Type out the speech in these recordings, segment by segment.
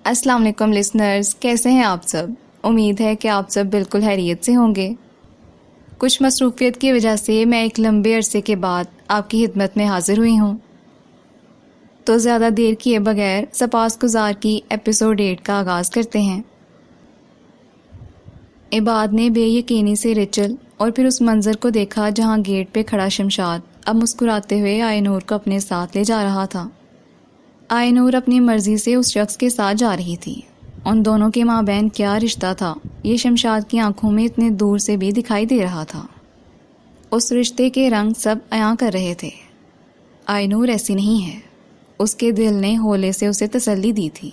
السلام علیکم لسنرز، کیسے ہیں آپ سب؟ امید ہے کہ آپ سب بالکل خیریت سے ہوں گے۔ کچھ مصروفیت کی وجہ سے میں ایک لمبے عرصے کے بعد آپ کی خدمت میں حاضر ہوئی ہوں، تو زیادہ دیر کیے بغیر سپاسگزار کی ایپیسوڈ 8 کا آغاز کرتے ہیں۔ عباد نے بے یقینی سے ریچل اور پھر اس منظر کو دیکھا جہاں گیٹ پہ کھڑا شمشاد اب مسکراتے ہوئے آئے نور کو اپنے ساتھ لے جا رہا تھا۔ آئے نور اپنی مرضی سے اس شخص کے ساتھ جا رہی تھی۔ ان دونوں کے مابین کیا رشتہ تھا، یہ شمشاد کی آنکھوں میں اتنے دور سے بھی دکھائی دے رہا تھا۔ اس رشتے کے رنگ سب عیاں کر رہے تھے۔ آئے نور ایسی نہیں ہے، اس کے دل نے ہولے سے اسے تسلی دی تھی۔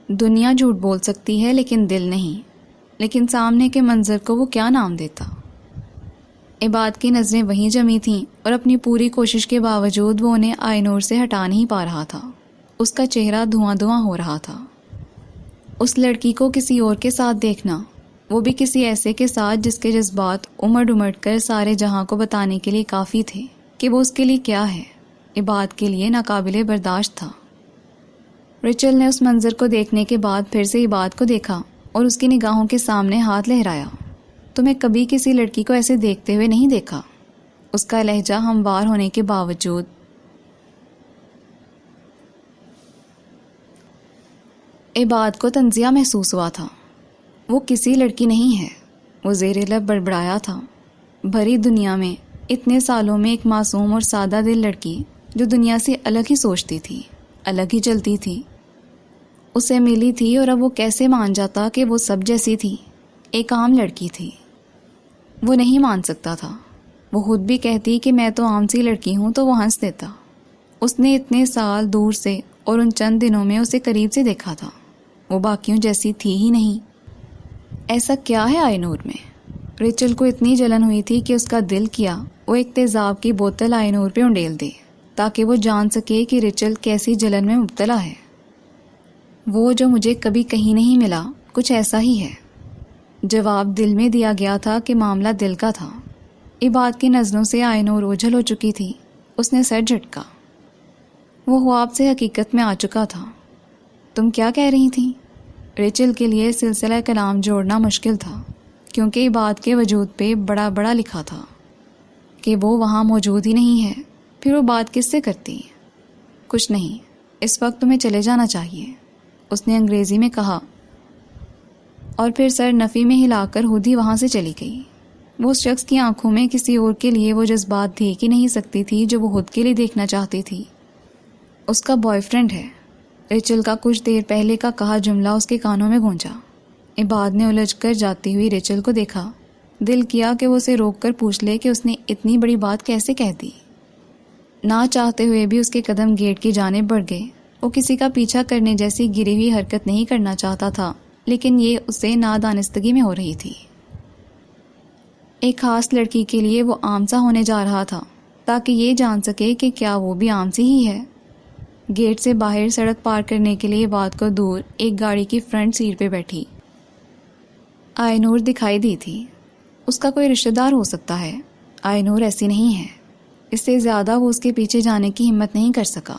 دنیا جھوٹ بول سکتی ہے لیکن دل نہیں، لیکن سامنے کے منظر کو وہ کیا نام دیتا؟ عباد کی نظریں وہیں جمی تھیں اور اپنی پوری کوشش کے باوجود وہ انہیں آئے نور سے ہٹا نہیں پا رہا تھا۔ اس کا چہرہ دھواں دھواں ہو رہا تھا۔ اس لڑکی کو کسی اور کے ساتھ دیکھنا، وہ بھی کسی ایسے کے ساتھ جس کے جذبات امڑ امڑ کر سارے جہاں کو بتانے کے لیے کافی تھے کہ وہ اس کے لیے کیا ہے، عباد کے لیے ناقابل برداشت تھا۔ ریچل نے اس منظر کو دیکھنے کے بعد پھر سے عباد کو دیکھا اور اس کی نگاہوں کے سامنے ہاتھ لہرایا۔ تمہیں کبھی کسی لڑکی کو ایسے دیکھتے ہوئے نہیں دیکھا۔ اس کا لہجہ ہموار ہونے کے باوجود عباد کو تنزیہ محسوس ہوا تھا۔ وہ کسی لڑکی نہیں ہے، وہ زیر لب بڑبڑایا تھا۔ بھری دنیا میں اتنے سالوں میں ایک معصوم اور سادہ دل لڑکی جو دنیا سے الگ ہی سوچتی تھی، الگ ہی چلتی تھی، اسے ملی تھی، اور اب وہ کیسے مان جاتا کہ وہ سب جیسی تھی، ایک عام لڑکی تھی۔ وہ نہیں مان سکتا تھا۔ وہ خود بھی کہتی کہ میں تو عام سی لڑکی ہوں تو وہ ہنس دیتا۔ اس نے اتنے سال دور سے اور ان چند دنوں میں اسے قریب سے دیکھا تھا، وہ باقیوں جیسی تھی ہی نہیں۔ ایسا کیا ہے آئے نور میں؟ ریچل کو اتنی جلن ہوئی تھی کہ اس کا دل کیا وہ ایک تیزاب کی بوتل آئے نور پہ انڈیل دے تاکہ وہ جان سکے کہ ریچل کیسی جلن میں مبتلا ہے۔ وہ جو مجھے کبھی کہیں نہیں ملا، کچھ ایسا ہی ہے۔ جواب دل میں دیا گیا تھا کہ معاملہ دل کا تھا۔ عباد کی نظروں سے آئے نور اوجھل ہو چکی تھی۔ اس نے سر جھٹکا۔ وہ خواب سے حقیقت میں آ چکا تھا۔ تم کیا کہہ رہی تھیں؟ ریچل کے لیے سلسلہ کلام جوڑنا مشکل تھا، کیونکہ عباد کے وجود پہ بڑا بڑا لکھا تھا کہ وہ وہاں موجود ہی نہیں ہے۔ پھر وہ بات کس سے کرتی؟ کچھ نہیں، اس وقت تمہیں چلے جانا چاہیے، اس نے انگریزی میں کہا، اور پھر سر نفی میں ہلا کر خود ہی وہاں سے چلی گئی۔ وہ اس شخص کی آنکھوں میں کسی اور کے لیے وہ جذبات دیکھ ہی نہیں سکتی تھی جو وہ خود کے لیے دیکھنا چاہتی تھی۔ اس کا بوائے فرینڈ ہے۔ ریچل کا کچھ دیر پہلے کا کہا جملہ اس کے کانوں میں گونجا۔ عباد نے الجھ کر جاتی ہوئی ریچل کو دیکھا۔ دل کیا کہ وہ اسے روک کر پوچھ لے کہ اس نے اتنی بڑی بات کیسے کہہ دی۔ نہ چاہتے ہوئے بھی اس کے قدم گیٹ کی جانب بڑھ گئے۔ وہ کسی کا پیچھا کرنے جیسی گری ہوئی حرکت نہیں کرنا چاہتا تھا، لیکن یہ اسے نادانستگی میں ہو رہی تھی۔ ایک خاص لڑکی کے لیے وہ عام سا ہونے جا رہا تھا تاکہ یہ جان سکے کہ کیا وہ بھی عام سی ہی ہے۔ گیٹ سے باہر سڑک پار کرنے کے لیے عباد کو دور ایک گاڑی کی فرنٹ سیٹ پہ بیٹھی آئے نور دکھائی دی تھی۔ اس کا کوئی رشتہ دار ہو سکتا ہے۔ آئے نور ایسی نہیں ہے۔ اس سے زیادہ وہ اس کے پیچھے جانے کی ہمت نہیں کر سکا۔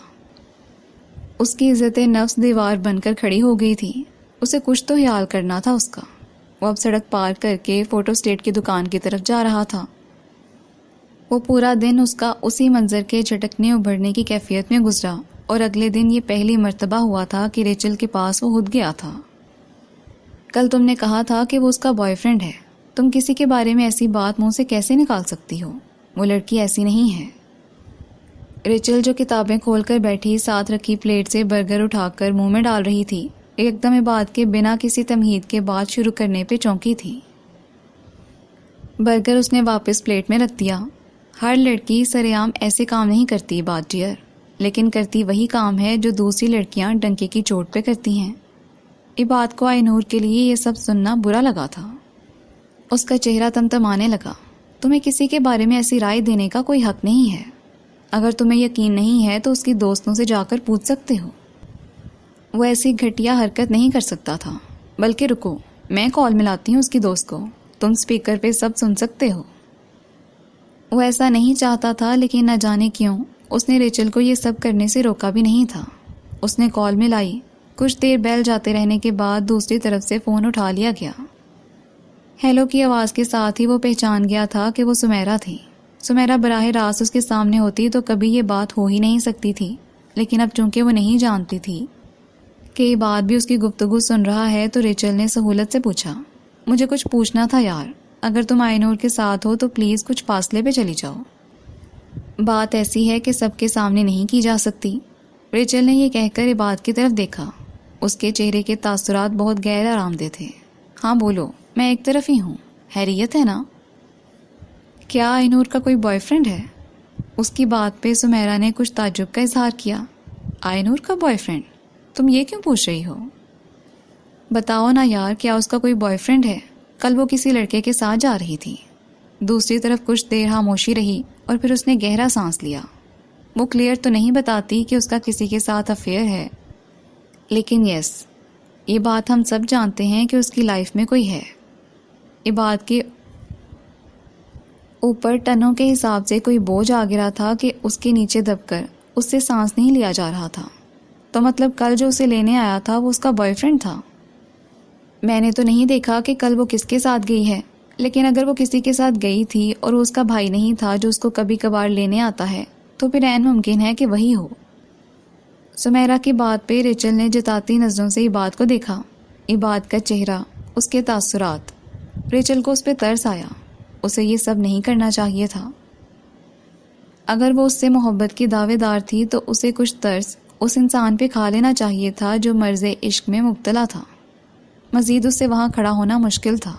اس کی عزت نفس دیوار بن کر کھڑی ہو گئی تھی۔ اسے کچھ تو خیال کرنا تھا اس کا۔ وہ اب سڑک پار کر کے فوٹو اسٹیٹ کی دکان کی طرف جا رہا تھا۔ وہ پورا دن اس کا اسی منظر کے جھٹکنے ابھرنے کی کیفیت میں گزرا، اور اگلے دن یہ پہلی مرتبہ ہوا تھا کہ ریچل کے پاس وہ خود گیا تھا۔ کل تم نے کہا تھا کہ وہ اس کا بوائے فرینڈ ہے۔ تم کسی کے بارے میں ایسی بات منہ سے کیسے نکال سکتی ہو؟ وہ لڑکی ایسی نہیں ہے۔ ریچل جو کتابیں کھول کر بیٹھی ساتھ رکھی پلیٹ سے برگر اٹھا کر منہ میں ڈال رہی تھی، ایک دم عباد کے بنا کسی تمہید کے بعد شروع کرنے پہ چونکی تھی۔ برگر اس نے واپس پلیٹ میں رکھ دیا۔ ہر لڑکی سرعام ایسے کام نہیں کرتی عباد ڈیئر، لیکن کرتی وہی کام ہے جو دوسری لڑکیاں ڈنکے کی چوٹ پہ کرتی ہیں۔ عباد کو آئے نور کے لیے یہ سب سننا برا لگا تھا۔ اس کا چہرہ تمتمانے لگا۔ تمہیں کسی کے بارے میں ایسی رائے دینے کا کوئی حق نہیں ہے۔ اگر تمہیں یقین نہیں ہے تو اس کی دوستوں سے جا کر پوچھ سکتے ہو۔ وہ ایسی گھٹیا حرکت نہیں کر سکتا تھا۔ بلکہ رکو، میں کال ملاتی ہوں اس کی دوست کو، تم سپیکر پہ سب سن سکتے ہو۔ وہ ایسا نہیں چاہتا تھا، لیکن نہ جانے کیوں اس نے ریچل کو یہ سب کرنے سے روکا بھی نہیں تھا۔ اس نے کال ملائی کچھ دیر بیل جاتے رہنے کے بعد دوسری طرف سے فون اٹھا لیا گیا۔ ہیلو کی آواز کے ساتھ ہی وہ پہچان گیا تھا کہ وہ سمیرا تھی۔ سمیرا براہ راست اس کے سامنے ہوتی تو کبھی یہ بات ہو ہی نہیں سکتی تھی، لیکن اب چونکہ وہ نہیں جانتی تھی کہ یہ بات بھی اس کی گفتگو سن رہا ہے تو ریچل نے سہولت سے پوچھا، مجھے کچھ پوچھنا تھا یار، اگر تم آئی نور کے ساتھ ہو تو پلیز کچھ فاصلے پہ چلی جاؤ، بات ایسی ہے کہ سب کے سامنے نہیں کی جا سکتی۔ ریچل نے یہ کہہ کر عباد کی طرف دیکھا۔ اس کے چہرے کے تاثرات بہت غیر آرامدہ تھے۔ ہاں بولو، میں ایک طرف ہی ہوں، خیریت ہے نا؟ کیا آئی نور کا کوئی بوائے فرینڈ ہے؟ اس کی بات پہ سمیرا نے کچھ تعجب کا اظہار کیا۔ آئی نور کا بوائے فرینڈ؟ تم یہ کیوں پوچھ رہی ہو؟ بتاؤ نا یار، کیا اس کا کوئی بوائے فرینڈ ہے؟ کل وہ کسی لڑکے کے ساتھ جا رہی تھی۔ دوسری طرف کچھ دیر خاموشی رہی اور پھر اس نے گہرا سانس لیا۔ وہ کلیئر تو نہیں بتاتی کہ اس کا کسی کے ساتھ افیئر ہے، لیکن یس، یہ بات ہم سب جانتے ہیں کہ اس کی لائف میں کوئی ہے۔ عباد کے اوپر ٹنوں کے حساب سے کوئی بوجھ آ گرا تھا کہ اس کے نیچے دب کر اس سے سانس نہیں لیا جا رہا تھا۔ تو مطلب کل جو اسے لینے آیا تھا وہ اس کا بوائے فرینڈ تھا؟ میں نے تو نہیں دیکھا کہ کل وہ کس کے ساتھ گئی ہے، لیکن اگر وہ کسی کے ساتھ گئی تھی اور وہ اس کا بھائی نہیں تھا جو اس کو کبھی کبھار لینے آتا ہے تو پھر عین ممکن ہے کہ وہی ہو۔ سمیرا کی بات پہ ریچل نے جتاتی نظروں سے عباد کو دیکھا۔ عباد کا چہرہ، اس کے تاثرات، ریچل کو اس پہ ترس آیا۔ اسے یہ سب نہیں کرنا چاہیے تھا۔ اگر وہ اس سے محبت کی دعوے دار تھی تو اسے کچھ ترس اس انسان پہ کھا لینا چاہیے تھا جو مرض عشق میں مبتلا تھا۔ مزید اس سے وہاں کھڑا ہونا مشکل تھا۔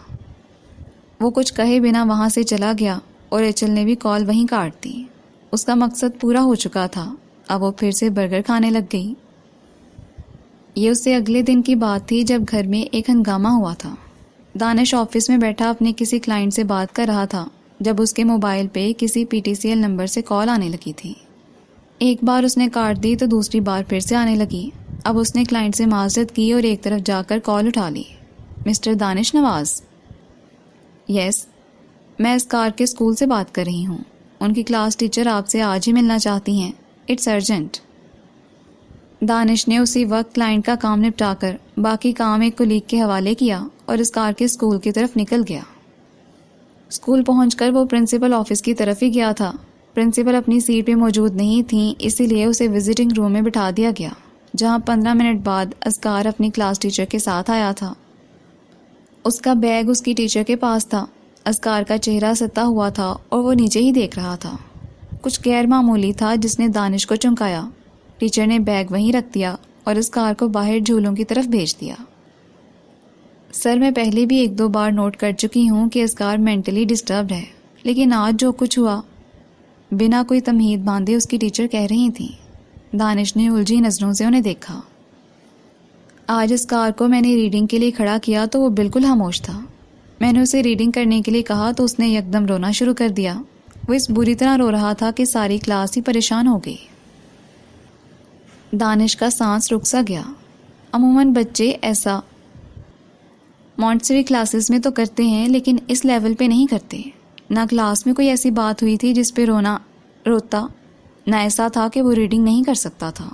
وہ کچھ کہے بنا وہاں سے چلا گیا اور ریچل نے بھی کال وہیں کاٹ دی۔ اس کا مقصد پورا ہو چکا تھا، اب وہ پھر سے برگر کھانے لگ گئی۔ یہ اس سے اگلے دن کی بات تھی جب گھر میں ایک ہنگامہ ہوا تھا۔ دانش آفس میں بیٹھا اپنے کسی کلائنٹ سے بات کر رہا تھا جب اس کے موبائل پہ کسی PTCL نمبر سے کال آنے لگی تھی۔ ایک بار اس نے کاٹ دی تو دوسری بار پھر سے آنے لگی۔ اب اس نے کلائنٹ سے معذرت کی اور ایک طرف جا کر کال اٹھا لی۔ مسٹر دانش نواز؟ یس، میں اسکار کے اسکول سے بات کر رہی ہوں۔ ان کی کلاس ٹیچر آپ سے آج ہی ملنا چاہتی ہیں، اٹس ارجنٹ۔ دانش نے اسی وقت کلائنٹ کا کام نپٹا کر باقی کام ایک کولیگ کے حوالے کیا اور اسکار کے اسکول کی طرف نکل گیا۔ اسکول پہنچ کر وہ پرنسپل آفس کی طرف ہی گیا تھا۔ پرنسپل اپنی سیٹ پہ موجود نہیں تھیں، اسی لیے اسے وزٹنگ روم میں بٹھا دیا گیا، جہاں 15 منٹ بعد اسکار اپنی کلاس ٹیچر کے ساتھ آیا تھا۔ اس کا بیگ اس کی ٹیچر کے پاس تھا۔ اسکار کا چہرہ ستا ہوا تھا اور وہ نیچے ہی دیکھ رہا تھا۔ کچھ غیر معمولی تھا جس نے دانش کو چونکایا۔ ٹیچر نے بیگ وہیں رکھ دیا اور اسکار کو باہر جھولوں کی طرف بھیج دیا۔ سر، میں پہلے بھی 1-2 بار نوٹ کر چکی ہوں کہ اسکار مینٹلی ڈسٹربڈ ہے، لیکن آج جو کچھ ہوا، بنا کوئی تمہید باندھے اس کی ٹیچر کہہ رہی تھیں۔ دانش نے الجھی نظروں سے انہیں دیکھا۔ آج اسکار کو میں نے ریڈنگ کے لیے کھڑا کیا تو وہ بالکل خاموش تھا۔ میں نے اسے ریڈنگ کرنے کے لیے کہا تو اس نے یکدم رونا شروع کر دیا۔ وہ اس بری طرح رو رہا تھا کہ ساری کلاس ہی پریشان ہو گئی۔ دانش کا سانس رک سا گیا۔ عموماً بچے ایسا مونٹسری کلاسز میں تو کرتے ہیں، لیکن اس لیول پہ نہیں کرتے۔ نہ کلاس میں کوئی ایسی بات ہوئی تھی جس پہ روتا، نہ ایسا تھا کہ وہ ریڈنگ نہیں کر سکتا تھا۔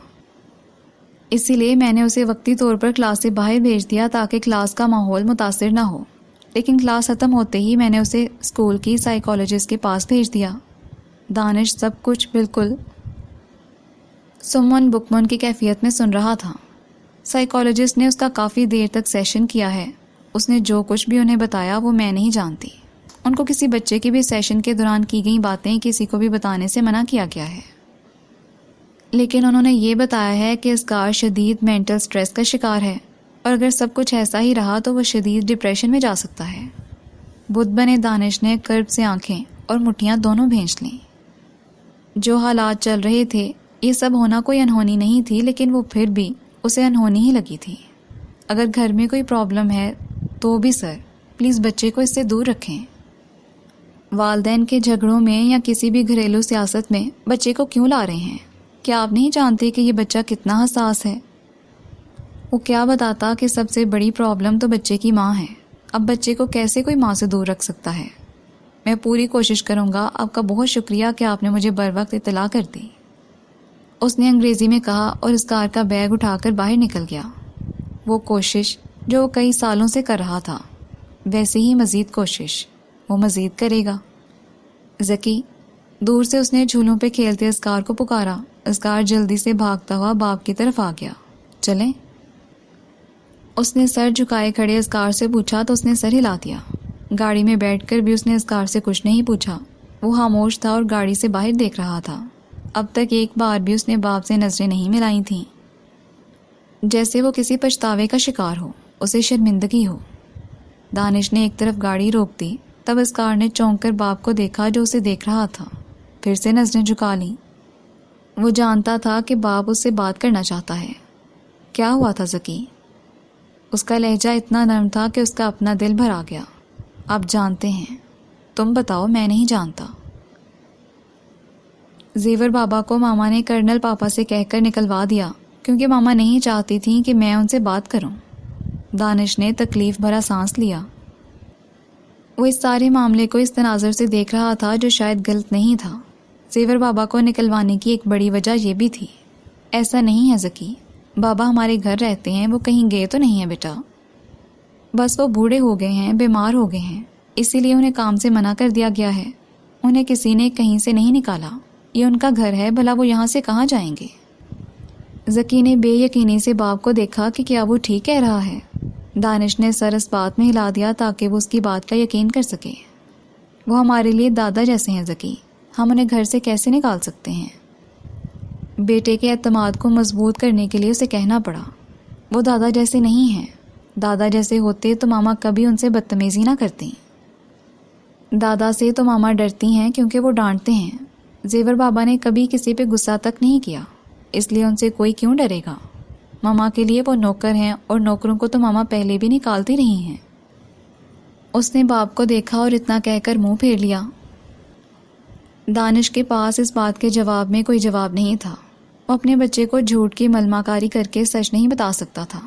اسی لیے میں نے اسے وقتی طور پر کلاس سے باہر بھیج دیا تاکہ کلاس کا ماحول متاثر نہ ہو، لیکن کلاس ختم ہوتے ہی میں نے اسے اسکول کی سائیکالوجسٹ کے پاس بھیج دیا۔ دانش سب کچھ بالکل سمن بکمن کی کیفیت میں سن رہا تھا۔ سائیکالوجسٹ نے اس کا کافی دیر تک سیشن کیا ہے۔ اس نے جو کچھ بھی انہیں بتایا وہ میں نہیں جانتی۔ ان کو کسی بچے کے بھی سیشن کے دوران کی گئی باتیں کسی کو بھی بتانے سے منع کیا گیا ہے، لیکن انہوں نے یہ بتایا ہے کہ اسکار شدید مینٹل سٹریس کا شکار ہے، اور اگر سب کچھ ایسا ہی رہا تو وہ شدید ڈپریشن میں جا سکتا ہے۔ بدھ بنے دانش نے کرب سے آنکھیں اور مٹھیاں دونوں بھینچ لیں۔ جو حالات چل رہے تھے، یہ سب ہونا کوئی انہونی نہیں تھی، لیکن وہ پھر بھی اسے انہونی ہی لگی تھی۔ اگر گھر میں کوئی پرابلم ہے تو بھی سر پلیز بچے کو اس سے دور رکھیں۔ والدین کے جھگڑوں میں یا کسی بھی گھریلو سیاست میں بچے کو کیوں لا رہے ہیں؟ کیا آپ نہیں جانتے کہ یہ بچہ کتنا حساس ہے؟ وہ کیا بتاتا کہ سب سے بڑی پرابلم تو بچے کی ماں ہے۔ اب بچے کو کیسے کوئی ماں سے دور رکھ سکتا ہے؟ میں پوری کوشش کروں گا۔ آپ کا بہت شکریہ کہ آپ نے مجھے بر وقت اطلاع کر دی، اس نے انگریزی میں کہا اور اسکار کا بیگ اٹھا کر باہر نکل گیا۔ وہ کوشش جو وہ کئی سالوں سے کر رہا تھا، ویسے ہی مزید کوشش وہ مزید کرے گا۔ ذکی، دور سے اس نے جھولوں پہ کھیلتے اسکار کو پکارا۔ اسکار جلدی سے بھاگتا ہوا باپ کی طرف آ گیا۔ چلیں؟ اس نے سر جھکائے کھڑے اسکار سے پوچھا تو اس نے سر ہلا دیا۔ گاڑی میں بیٹھ کر بھی اس نے اسکار سے کچھ نہیں پوچھا۔ وہ خاموش تھا اور گاڑی سے باہر دیکھ رہا تھا۔ اب تک ایک بار بھی اس نے باپ سے نظریں نہیں ملائی تھیں، جیسے وہ کسی پچھتاوے کا شکار ہو، اسے شرمندگی ہو۔ دانش نے ایک طرف گاڑی روک دی، تب اسکار نے چونک کر باپ کو دیکھا جو اسے دیکھ رہا تھا، پھر سے نظریں جھکا لیں۔ وہ جانتا تھا کہ باپ اس سے بات کرنا چاہتا ہے۔ کیا ہوا تھا ذکی؟ اس کا لہجہ اتنا نرم تھا کہ اس کا اپنا دل بھر آ گیا۔ آپ جانتے ہیں؟ تم بتاؤ، میں نہیں جانتا۔ زیور بابا کو ماما نے کرنل پاپا سے کہہ کر نکلوا دیا، کیونکہ ماما نہیں چاہتی تھیں کہ میں ان سے بات کروں۔ دانش نے تکلیف بھرا سانس لیا۔ وہ اس سارے معاملے کو اس تناظر سے دیکھ رہا تھا جو شاید غلط نہیں تھا۔ زیور بابا کو نکلوانے کی ایک بڑی وجہ یہ بھی تھی۔ ایسا نہیں ہے ذکی، بابا ہمارے گھر رہتے ہیں، وہ کہیں گئے تو نہیں ہیں بیٹا۔ بس وہ بوڑھے ہو گئے ہیں، بیمار ہو گئے ہیں، اسی لیے انہیں کام سے منع کر دیا گیا ہے۔ انہیں کسی نے کہیں سے نہیں نکالا، یہ ان کا گھر ہے، بھلا وہ یہاں سے کہاں جائیں گے؟ ذکی نے بے یقینی سے باپ کو دیکھا کہ کیا وہ ٹھیک کہہ رہا ہے۔ دانش نے سر اس بات میں ہلا دیا تاکہ وہ اس کی بات کا یقین کر سکے۔ وہ ہمارے لیے دادا جیسے ہیں ذکی، ہم انہیں گھر سے کیسے نکال سکتے ہیں؟ بیٹے کے اعتماد کو مضبوط کرنے کے لیے اسے کہنا پڑا۔ وہ دادا جیسے نہیں ہیں، دادا جیسے ہوتے تو ماما کبھی ان سے بدتمیزی نہ کرتی۔ دادا سے تو ماما ڈرتی ہیں کیونکہ وہ ڈانٹتے ہیں۔ زیور بابا نے کبھی کسی پہ غصہ تک نہیں کیا، اس لیے ان سے کوئی کیوں ڈرے گا؟ ماما کے لیے وہ نوکر ہیں، اور نوکروں کو تو ماما پہلے بھی نکالتی رہی ہیں۔ اس نے باپ کو دیکھا اور اتنا کہہ کر منہ پھیر لیا۔ دانش کے پاس اس بات کے جواب میں کوئی جواب نہیں تھا۔ وہ اپنے بچے کو جھوٹ کی ملما کاری کر کے سچ نہیں بتا سکتا تھا۔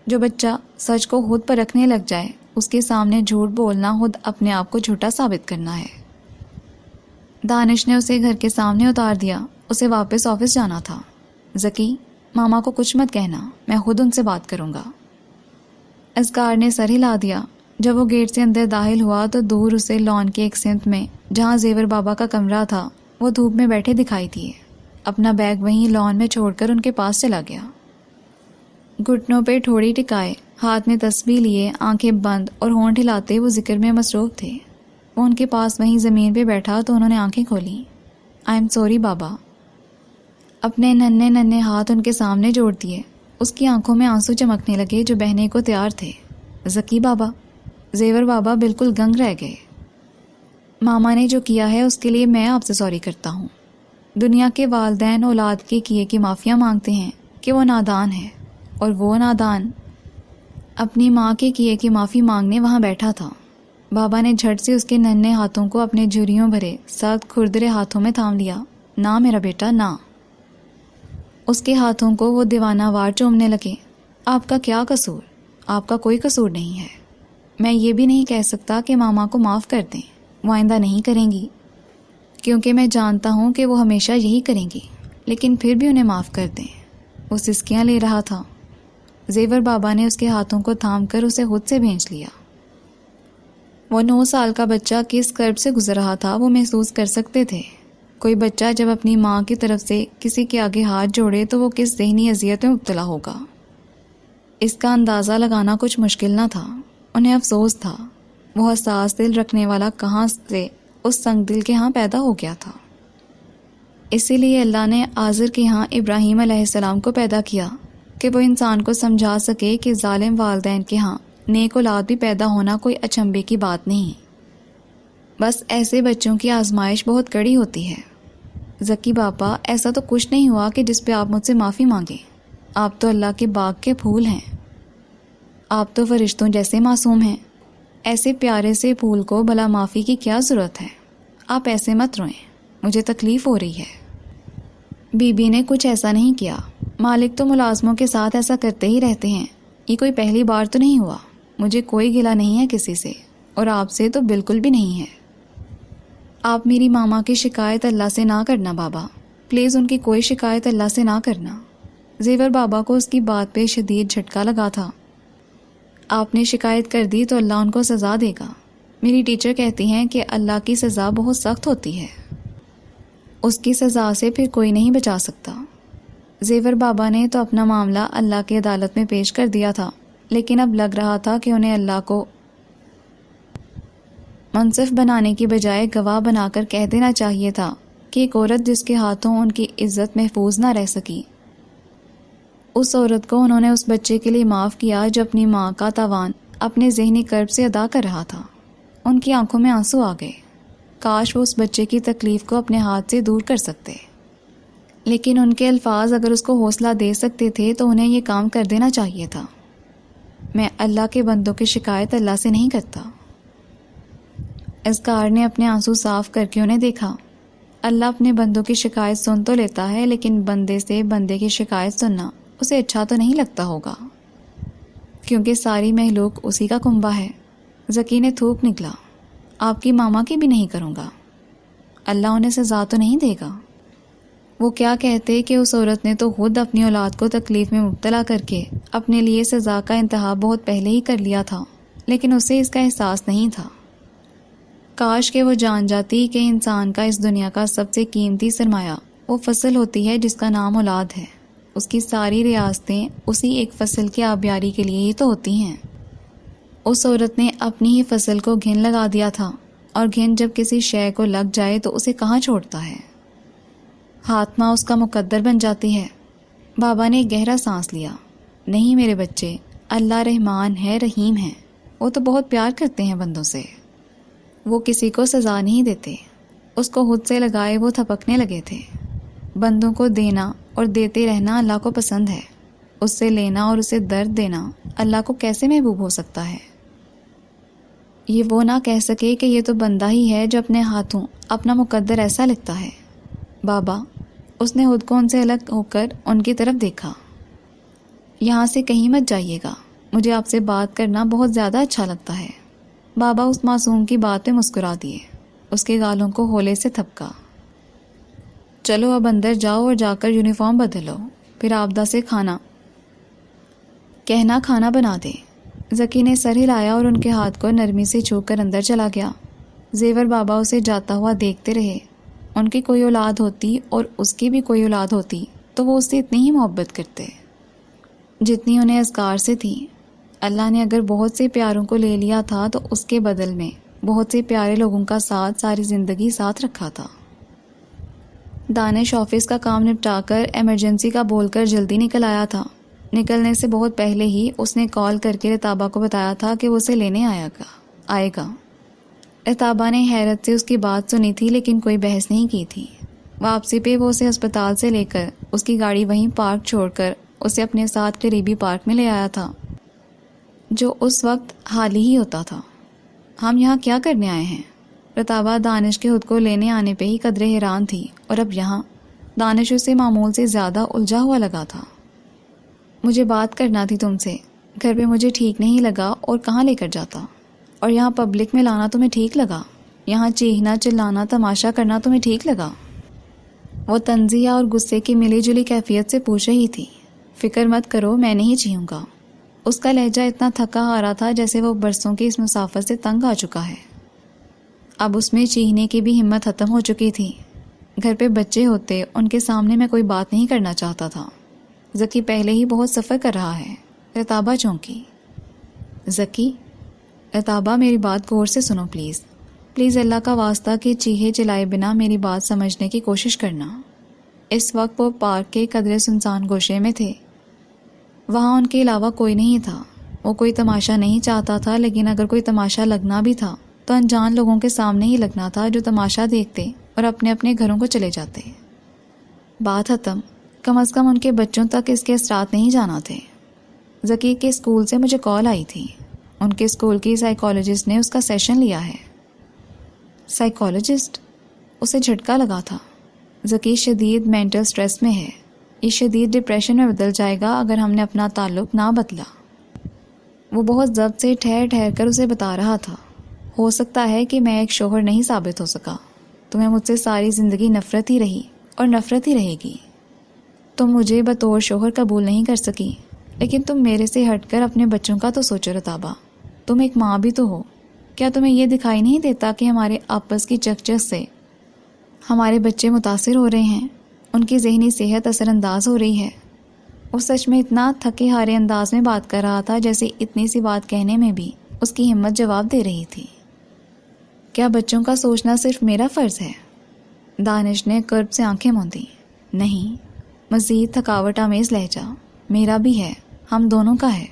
جو بچہ سچ کو خود پرکھنے لگ جائے، اس کے سامنے جھوٹ بولنا خود اپنے آپ کو جھوٹا ثابت کرنا ہے۔ دانش نے اسے گھر کے سامنے اتار دیا۔ اسے واپس آفس جانا تھا۔ ذکی، ماما کو کچھ مت کہنا، میں خود ان سے بات کروں گا۔ اسکار نے سر ہلا دیا۔ جب وہ گیٹ سے اندر داخل ہوا تو دور اسے لان کے ایک سمت میں، جہاں زیور بابا کا کمرہ تھا، وہ دھوپ میں بیٹھے دکھائی دیے۔ اپنا بیگ وہیں لان میں چھوڑ کر ان کے پاس چلا گیا۔ گھٹنوں پہ ٹھوڑی ٹکائے، ہاتھ میں تسبیح لیے، آنکھیں بند اور ہونٹ ہلاتے وہ ذکر میں مصروف تھے۔ وہ ان کے پاس وہیں زمین پہ بیٹھا تو انہوں نے آنکھیں کھولیں۔ آئی ایم سوری بابا۔ اپنے ننھے ننھے ہاتھ ان کے سامنے جوڑ دیے۔ اس کی آنکھوں میں آنسو چمکنے لگے جو بہنے کو تیار تھے۔ ذکی بابا۔ زیور بابا بالکل گنگ رہ گئے۔ ماما نے جو کیا ہے اس کے لیے میں آپ سے سوری کرتا ہوں۔ دنیا کے والدین اولاد کے کیے کی معافیا مانگتے ہیں کہ وہ نادان ہے، اور وہ نادان اپنی ماں کے کیے کی معافی مانگنے وہاں بیٹھا تھا۔ بابا نے جھٹ سے اس کے ننھے ہاتھوں کو اپنے جھریوں بھرے سخت کھردرے ہاتھوں میں تھام لیا۔ نہ میرا بیٹا، نہ۔ اس کے ہاتھوں کو وہ دیوانہ وار چومنے لگے۔ آپ کا کیا قصور؟ آپ کا کوئی قصور نہیں ہے۔ میں یہ بھی نہیں کہہ سکتا کہ ماما کو معاف کر دیں، وہ آئندہ نہیں کریں گی، کیونکہ میں جانتا ہوں کہ وہ ہمیشہ یہی کریں گی، لیکن پھر بھی انہیں معاف کر دیں۔ وہ سسکیاں لے رہا تھا۔ زیور بابا نے اس کے ہاتھوں کو تھام کر اسے خود سے بھینچ لیا۔ وہ 9 سال کا بچہ کس کرب سے گزر رہا تھا وہ محسوس کر سکتے تھے۔ کوئی بچہ جب اپنی ماں کی طرف سے کسی کے آگے ہاتھ جوڑے تو وہ کس ذہنی اذیت میں مبتلا ہوگا، اس کا اندازہ لگانا کچھ مشکل نہ تھا۔ انہیں افسوس تھا، وہ حساس دل رکھنے والا کہاں سے اس سنگ دل کے ہاں پیدا ہو گیا تھا۔ اسی لیے اللہ نے آزر کے ہاں ابراہیم علیہ السلام کو پیدا کیا کہ وہ انسان کو سمجھا سکے کہ ظالم والدین کے ہاں نیک اولاد بھی پیدا ہونا کوئی اچنبھے کی بات نہیں۔ بس ایسے بچوں کی آزمائش بہت کڑی ہوتی ہے۔ ذکی بابا، ایسا تو کچھ نہیں ہوا کہ جس پہ آپ مجھ سے معافی مانگیں۔ آپ تو اللہ کے باغ کے پھول ہیں، آپ تو فرشتوں جیسے معصوم ہیں۔ ایسے پیارے سے پھول کو بھلا معافی کی کیا ضرورت ہے؟ آپ ایسے مت روئیں، مجھے تکلیف ہو رہی ہے۔ بی بی نے کچھ ایسا نہیں کیا، مالک تو ملازموں کے ساتھ ایسا کرتے ہی رہتے ہیں، یہ کوئی پہلی بار تو نہیں ہوا۔ مجھے کوئی گلہ نہیں ہے کسی سے، اور آپ سے تو بالکل بھی نہیں ہے۔ آپ میری ماما کی شکایت اللہ سے نہ کرنا بابا، پلیز ان کی کوئی شکایت اللہ سے نہ کرنا۔ زیور بابا کو اس کی بات پہ شدید جھٹکا لگا تھا۔ آپ نے شکایت کر دی تو اللہ ان کو سزا دے گا۔ میری ٹیچر کہتی ہیں کہ اللہ کی سزا بہت سخت ہوتی ہے، اس کی سزا سے پھر کوئی نہیں بچا سکتا۔ زیور بابا نے تو اپنا معاملہ اللہ کی عدالت میں پیش کر دیا تھا، لیکن اب لگ رہا تھا کہ انہیں اللہ کو منصف بنانے کی بجائے گواہ بنا کر کہہ دینا چاہیے تھا کہ ایک عورت جس کے ہاتھوں ان کی عزت محفوظ نہ رہ سکی، اس عورت کو انہوں نے اس بچے کے لیے معاف کیا جو اپنی ماں کا تاوان اپنے ذہنی کرب سے ادا کر رہا تھا۔ ان کی آنکھوں میں آنسو آ گئے۔ کاش وہ اس بچے کی تکلیف کو اپنے ہاتھ سے دور کر سکتے، لیکن ان کے الفاظ اگر اس کو حوصلہ دے سکتے تھے تو انہیں یہ کام کر دینا چاہیے تھا۔ میں اللہ کے بندوں کی شکایت اللہ سے نہیں کرتا۔ اذکار نے اپنے آنسو صاف کر کے انہیں دیکھا۔ اللہ اپنے بندوں کی شکایت سن تو لیتا ہے، لیکن بندے سے بندے کی شکایت سننا اسے اچھا تو نہیں لگتا ہوگا، کیونکہ ساری مخلوق اسی کا کنبہ ہے۔ ذکی نے تھوک نکلا، آپ کی ماما کی بھی نہیں کروں گا، اللہ انہیں سزا تو نہیں دے گا۔ وہ کیا کہتے کہ اس عورت نے تو خود اپنی اولاد کو تکلیف میں مبتلا کر کے اپنے لیے سزا کا انتخاب بہت پہلے ہی کر لیا تھا، لیکن اسے اس کا احساس نہیں تھا۔ کاش کہ وہ جان جاتی کہ انسان کا اس دنیا کا سب سے قیمتی سرمایہ وہ فصل ہوتی ہے جس کا نام اولاد ہے۔ اس کی ساری ریاستیں اسی ایک فصل کی آبیاری کے لیے ہی تو ہوتی ہیں۔ اس عورت نے اپنی ہی فصل کو گھن لگا دیا تھا، اور گھن جب کسی شے کو لگ جائے تو اسے کہاں چھوڑتا ہے، ہاتھ ماں اس کا مقدر بن جاتی ہے۔ بابا نے گہرا سانس لیا۔ نہیں میرے بچے، اللہ رحمان ہے، رحیم ہے، وہ تو بہت پیار کرتے ہیں بندوں سے، وہ کسی کو سزا نہیں دیتے۔ اس کو خود سے لگائے وہ تھپکنے لگے تھے۔ بندوں کو دینا اور دیتے رہنا اللہ کو پسند ہے، اس سے لینا اور اسے درد دینا اللہ کو کیسے محبوب ہو سکتا ہے؟ یہ وہ نہ کہہ سکے کہ یہ تو بندہ ہی ہے جو اپنے ہاتھوں اپنا مقدر ایسا لکھتا ہے۔ بابا، اس نے خود کو ان سے الگ ہو کر ان کی طرف دیکھا۔ یہاں سے کہیں مت جائیے گا، مجھے آپ سے بات کرنا بہت زیادہ اچھا لگتا ہے۔ بابا اس معصوم کی بات پہ مسکرا دیے، اس کے گالوں کو ہولے سے تھپکا۔ چلو اب اندر جاؤ اور جا کر یونیفارم بدلو، پھر آبدہ سے کھانا بنا دے۔ ذکی نے سر ہلایا اور ان کے ہاتھ کو نرمی سے چھو کر اندر چلا گیا۔ زیور بابا اسے جاتا ہوا دیکھتے رہے۔ ان کی کوئی اولاد ہوتی اور اس کی بھی کوئی اولاد ہوتی تو وہ اس سے اتنی ہی محبت کرتے جتنی انہیں اذکار سے تھی۔ اللہ نے اگر بہت سے پیاروں کو لے لیا تھا تو اس کے بدل میں بہت سے پیارے لوگوں کا ساتھ ساری زندگی ساتھ رکھا تھا۔ دانش آفس کا کام نپٹا کر ایمرجنسی کا بول کر جلدی نکل آیا تھا۔ نکلنے سے بہت پہلے ہی اس نے کال کر کے رتابہ کو بتایا تھا کہ وہ اسے لینے آئے گا۔ رتابہ نے حیرت سے اس کی بات سنی تھی لیکن کوئی بحث نہیں کی تھی۔ واپسی پہ وہ اسے ہسپتال سے لے کر اس کی گاڑی وہیں پارک چھوڑ کر اسے اپنے ساتھ قریبی پارک میں لے آیا تھا، جو اس وقت خالی ہی ہوتا تھا۔ ہم یہاں کیا کرنے آئے ہیں؟ رتابہ دانش کے خود کو لینے آنے پہ ہی قدرے حیران تھی، اور اب یہاں دانش اسے معمول سے زیادہ الجھا ہوا لگا تھا۔ مجھے بات کرنا تھی تم سے، گھر پہ مجھے ٹھیک نہیں لگا اور کہاں لے کر جاتا، اور یہاں پبلک میں لانا تمہیں ٹھیک لگا، یہاں چیخنا چلانا تماشا کرنا تمہیں ٹھیک لگا؟ وہ تنزیہ اور غصے کی ملی جلی کیفیت سے پوچھ رہی تھی۔ فکر مت کرو، میں نہیں چیخوں گا۔ اس کا لہجہ اتنا تھکا ہارا تھا جیسے وہ برسوں کی اس مسافت سے تنگ آ چکا ہے۔ اب اس میں چیخنے کی بھی ہمت ختم ہو چکی تھی۔ گھر پہ بچے ہوتے، ان کے سامنے میں کوئی بات نہیں کرنا چاہتا تھا۔ ذکی پہلے ہی بہت سفر کر رہا ہے۔ رتابہ چونکی۔ ذکی، رتابہ میری بات غور سے سنو پلیز، پلیز اللہ کا واسطہ کہ چیخے چلائے بنا میری بات سمجھنے کی کوشش کرنا۔ اس وقت وہ پارک کے قدرے سنسان گوشے میں تھے۔ وہاں ان کے علاوہ کوئی نہیں تھا۔ وہ کوئی تماشا نہیں چاہتا تھا، لیکن اگر کوئی تماشا لگنا بھی تھا تو انجان لوگوں کے سامنے ہی لگنا تھا جو تماشا دیکھتے اور اپنے اپنے گھروں کو چلے جاتے۔ بات ختم۔ کم از کم ان کے بچوں تک اس کے اثرات نہیں جانا تھے۔ ذکی کے اسکول سے مجھے کال آئی تھی، ان کے اسکول کی سائیکالوجسٹ نے اس کا سیشن لیا ہے۔ سائیکالوجسٹ؟ اسے جھٹکا لگا تھا۔ ذکی شدید مینٹل سٹریس میں ہے، یہ شدید ڈپریشن میں بدل جائے گا اگر ہم نے اپنا تعلق نہ بدلا۔ وہ بہت ضبط سے ٹھہر ٹھہر کر اسے بتا رہا تھا۔ ہو سکتا ہے کہ میں ایک شوہر نہیں ثابت ہو سکا، تمہیں مجھ سے ساری زندگی نفرت ہی رہی اور نفرت ہی رہے گی۔ تم مجھے بطور شوہر قبول نہیں کر سکی، لیکن تم میرے سے ہٹ کر اپنے بچوں کا تو سوچو رتابہ، تم ایک ماں بھی تو ہو. کیا تمہیں یہ دکھائی نہیں دیتا کہ ہمارے آپس کی چکچک سے ہمارے بچے متاثر ہو رہے ہیں، ان کی ذہنی صحت اثر انداز ہو رہی ہے؟ وہ سچ میں اتنا تھکے ہارے انداز میں بات کر رہا تھا جیسے اتنی سی بات کہنے میں بھی اس کی ہمت جواب دے رہی تھی. کیا بچوں کا سوچنا صرف میرا فرض ہے؟ دانش نے کرب سے آنکھیں موندی. نہیں، مزید تھکاوٹ آمیز لہجہ. میرا بھی ہے، ہم دونوں کا ہے.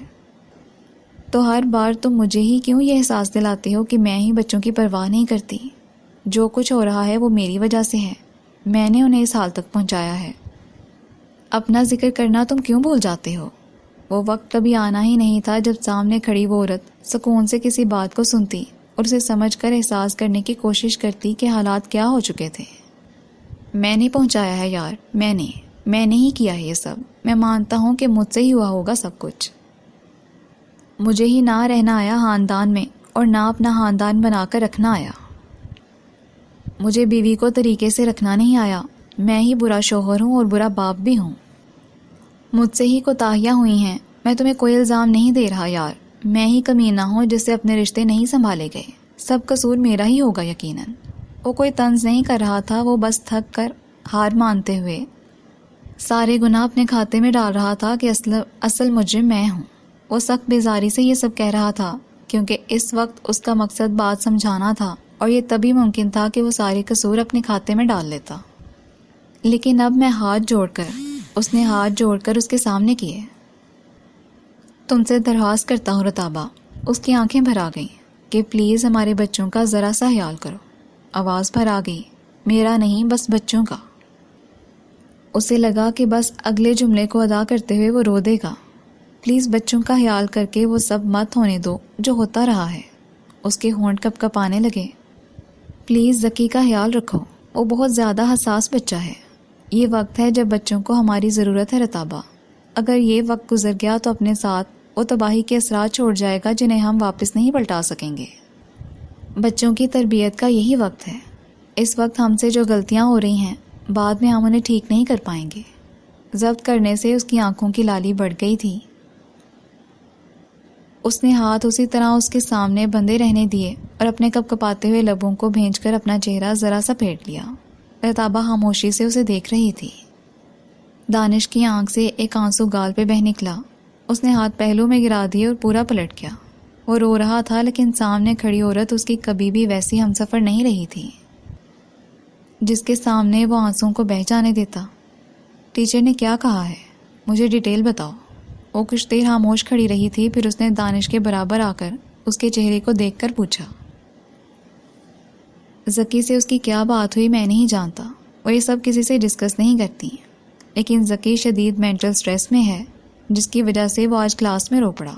تو ہر بار تم مجھے ہی کیوں یہ احساس دلاتے ہو کہ میں ہی بچوں کی پرواہ نہیں کرتی؟ جو کچھ ہو رہا ہے وہ میری وجہ سے ہے، میں نے انہیں اس حال تک پہنچایا ہے. اپنا ذکر کرنا تم کیوں بھول جاتے ہو؟ وہ وقت کبھی آنا ہی نہیں تھا جب سامنے کھڑی وہ عورت سکون سے کسی بات کو سنتی اور اسے سمجھ کر احساس کرنے کی کوشش کرتی کہ حالات کیا ہو چکے تھے. میں نے پہنچایا ہے یار، میں نے ہی کیا ہے یہ سب. میں مانتا ہوں کہ مجھ سے ہی ہوا ہوگا سب کچھ. مجھے ہی نہ رہنا آیا خاندان میں اور نہ اپنا خاندان بنا کر رکھنا آیا. مجھے بیوی کو طریقے سے رکھنا نہیں آیا. میں ہی برا شوہر ہوں اور برا باپ بھی ہوں. مجھ سے ہی کوتاہیاں ہوئی ہیں. میں تمہیں کوئی الزام نہیں دے رہا یار، میں ہی کمینہ ہوں جس سے اپنے رشتے نہیں سنبھالے گئے. سب قصور میرا ہی ہوگا یقیناً. وہ کوئی طنز نہیں کر رہا تھا، وہ بس تھک کر ہار مانتے ہوئے سارے گناہ اپنے کھاتے میں ڈال رہا تھا کہ اصل مجرم میں ہوں. وہ سخت بیزاری سے یہ سب کہہ رہا تھا کیونکہ اس وقت اس کا مقصد بات سمجھانا تھا اور یہ تبھی ممکن تھا کہ وہ سارے قصور اپنے کھاتے میں ڈال لیتا. لیکن اب میں اس نے ہاتھ جوڑ کر اس کے سامنے کیے. تم سے درخواست کرتا ہوں رتابہ. اس کی آنکھیں بھر آ گئیں کہ پلیز ہمارے بچوں کا ذرا سا خیال کرو. آواز بھر آ گئی، میرا نہیں بس بچوں کا. اسے لگا کہ بس اگلے جملے کو ادا کرتے ہوئے وہ رو دے گا. پلیز بچوں کا خیال کر کے وہ سب مت ہونے دو جو ہوتا رہا ہے. اس کے ہونٹ کپ کپانے لگے. پلیز ذکی کا خیال رکھو، وہ بہت زیادہ حساس بچہ ہے. یہ وقت ہے جب بچوں کو ہماری ضرورت ہے رتابہ. اگر یہ وقت گزر گیا تو اپنے ساتھ وہ تباہی کے اثرات چھوڑ جائے گا جنہیں ہم واپس نہیں پلٹا سکیں گے. بچوں کی تربیت کا یہی وقت ہے. اس وقت ہم سے جو غلطیاں ہو رہی ہیں بعد میں ہم انہیں ٹھیک نہیں کر پائیں گے. ضبط کرنے سے اس کی آنکھوں کی لالی بڑھ گئی تھی. اس نے ہاتھ اسی طرح اس کے سامنے بندے رہنے دیے اور اپنے کپ کپاتے ہوئے لبوں کو بھینچ کر اپنا چہرہ ذرا سا پھیٹ لیا. رتابہ خاموشی سے اسے دیکھ رہی تھی. دانش کی آنکھ سے ایک آنسو گال پہ بہہ نکلا. اس نے ہاتھ پہلو میں گرا دیے اور پورا پلٹ گیا. وہ رو رہا تھا لیکن سامنے کھڑی عورت اس کی کبھی بھی ویسی ہمسفر نہیں رہی تھی جس کے سامنے وہ آنسوں کو بہہ جانے دیتا. ٹیچر نے کیا کہا ہے؟ مجھے ڈیٹیل بتاؤ. وہ کچھ دیر خاموش کھڑی رہی تھی، پھر اس نے دانش کے برابر آ کر اس کے چہرے کو دیکھ کر پوچھا. ذکی سے اس کی کیا بات ہوئی میں نہیں جانتا. وہ یہ سب کسی سے ڈسکس نہیں کرتی، لیکن ذکی شدید مینٹل سٹریس میں ہے جس کی وجہ سے وہ آج کلاس میں رو پڑا.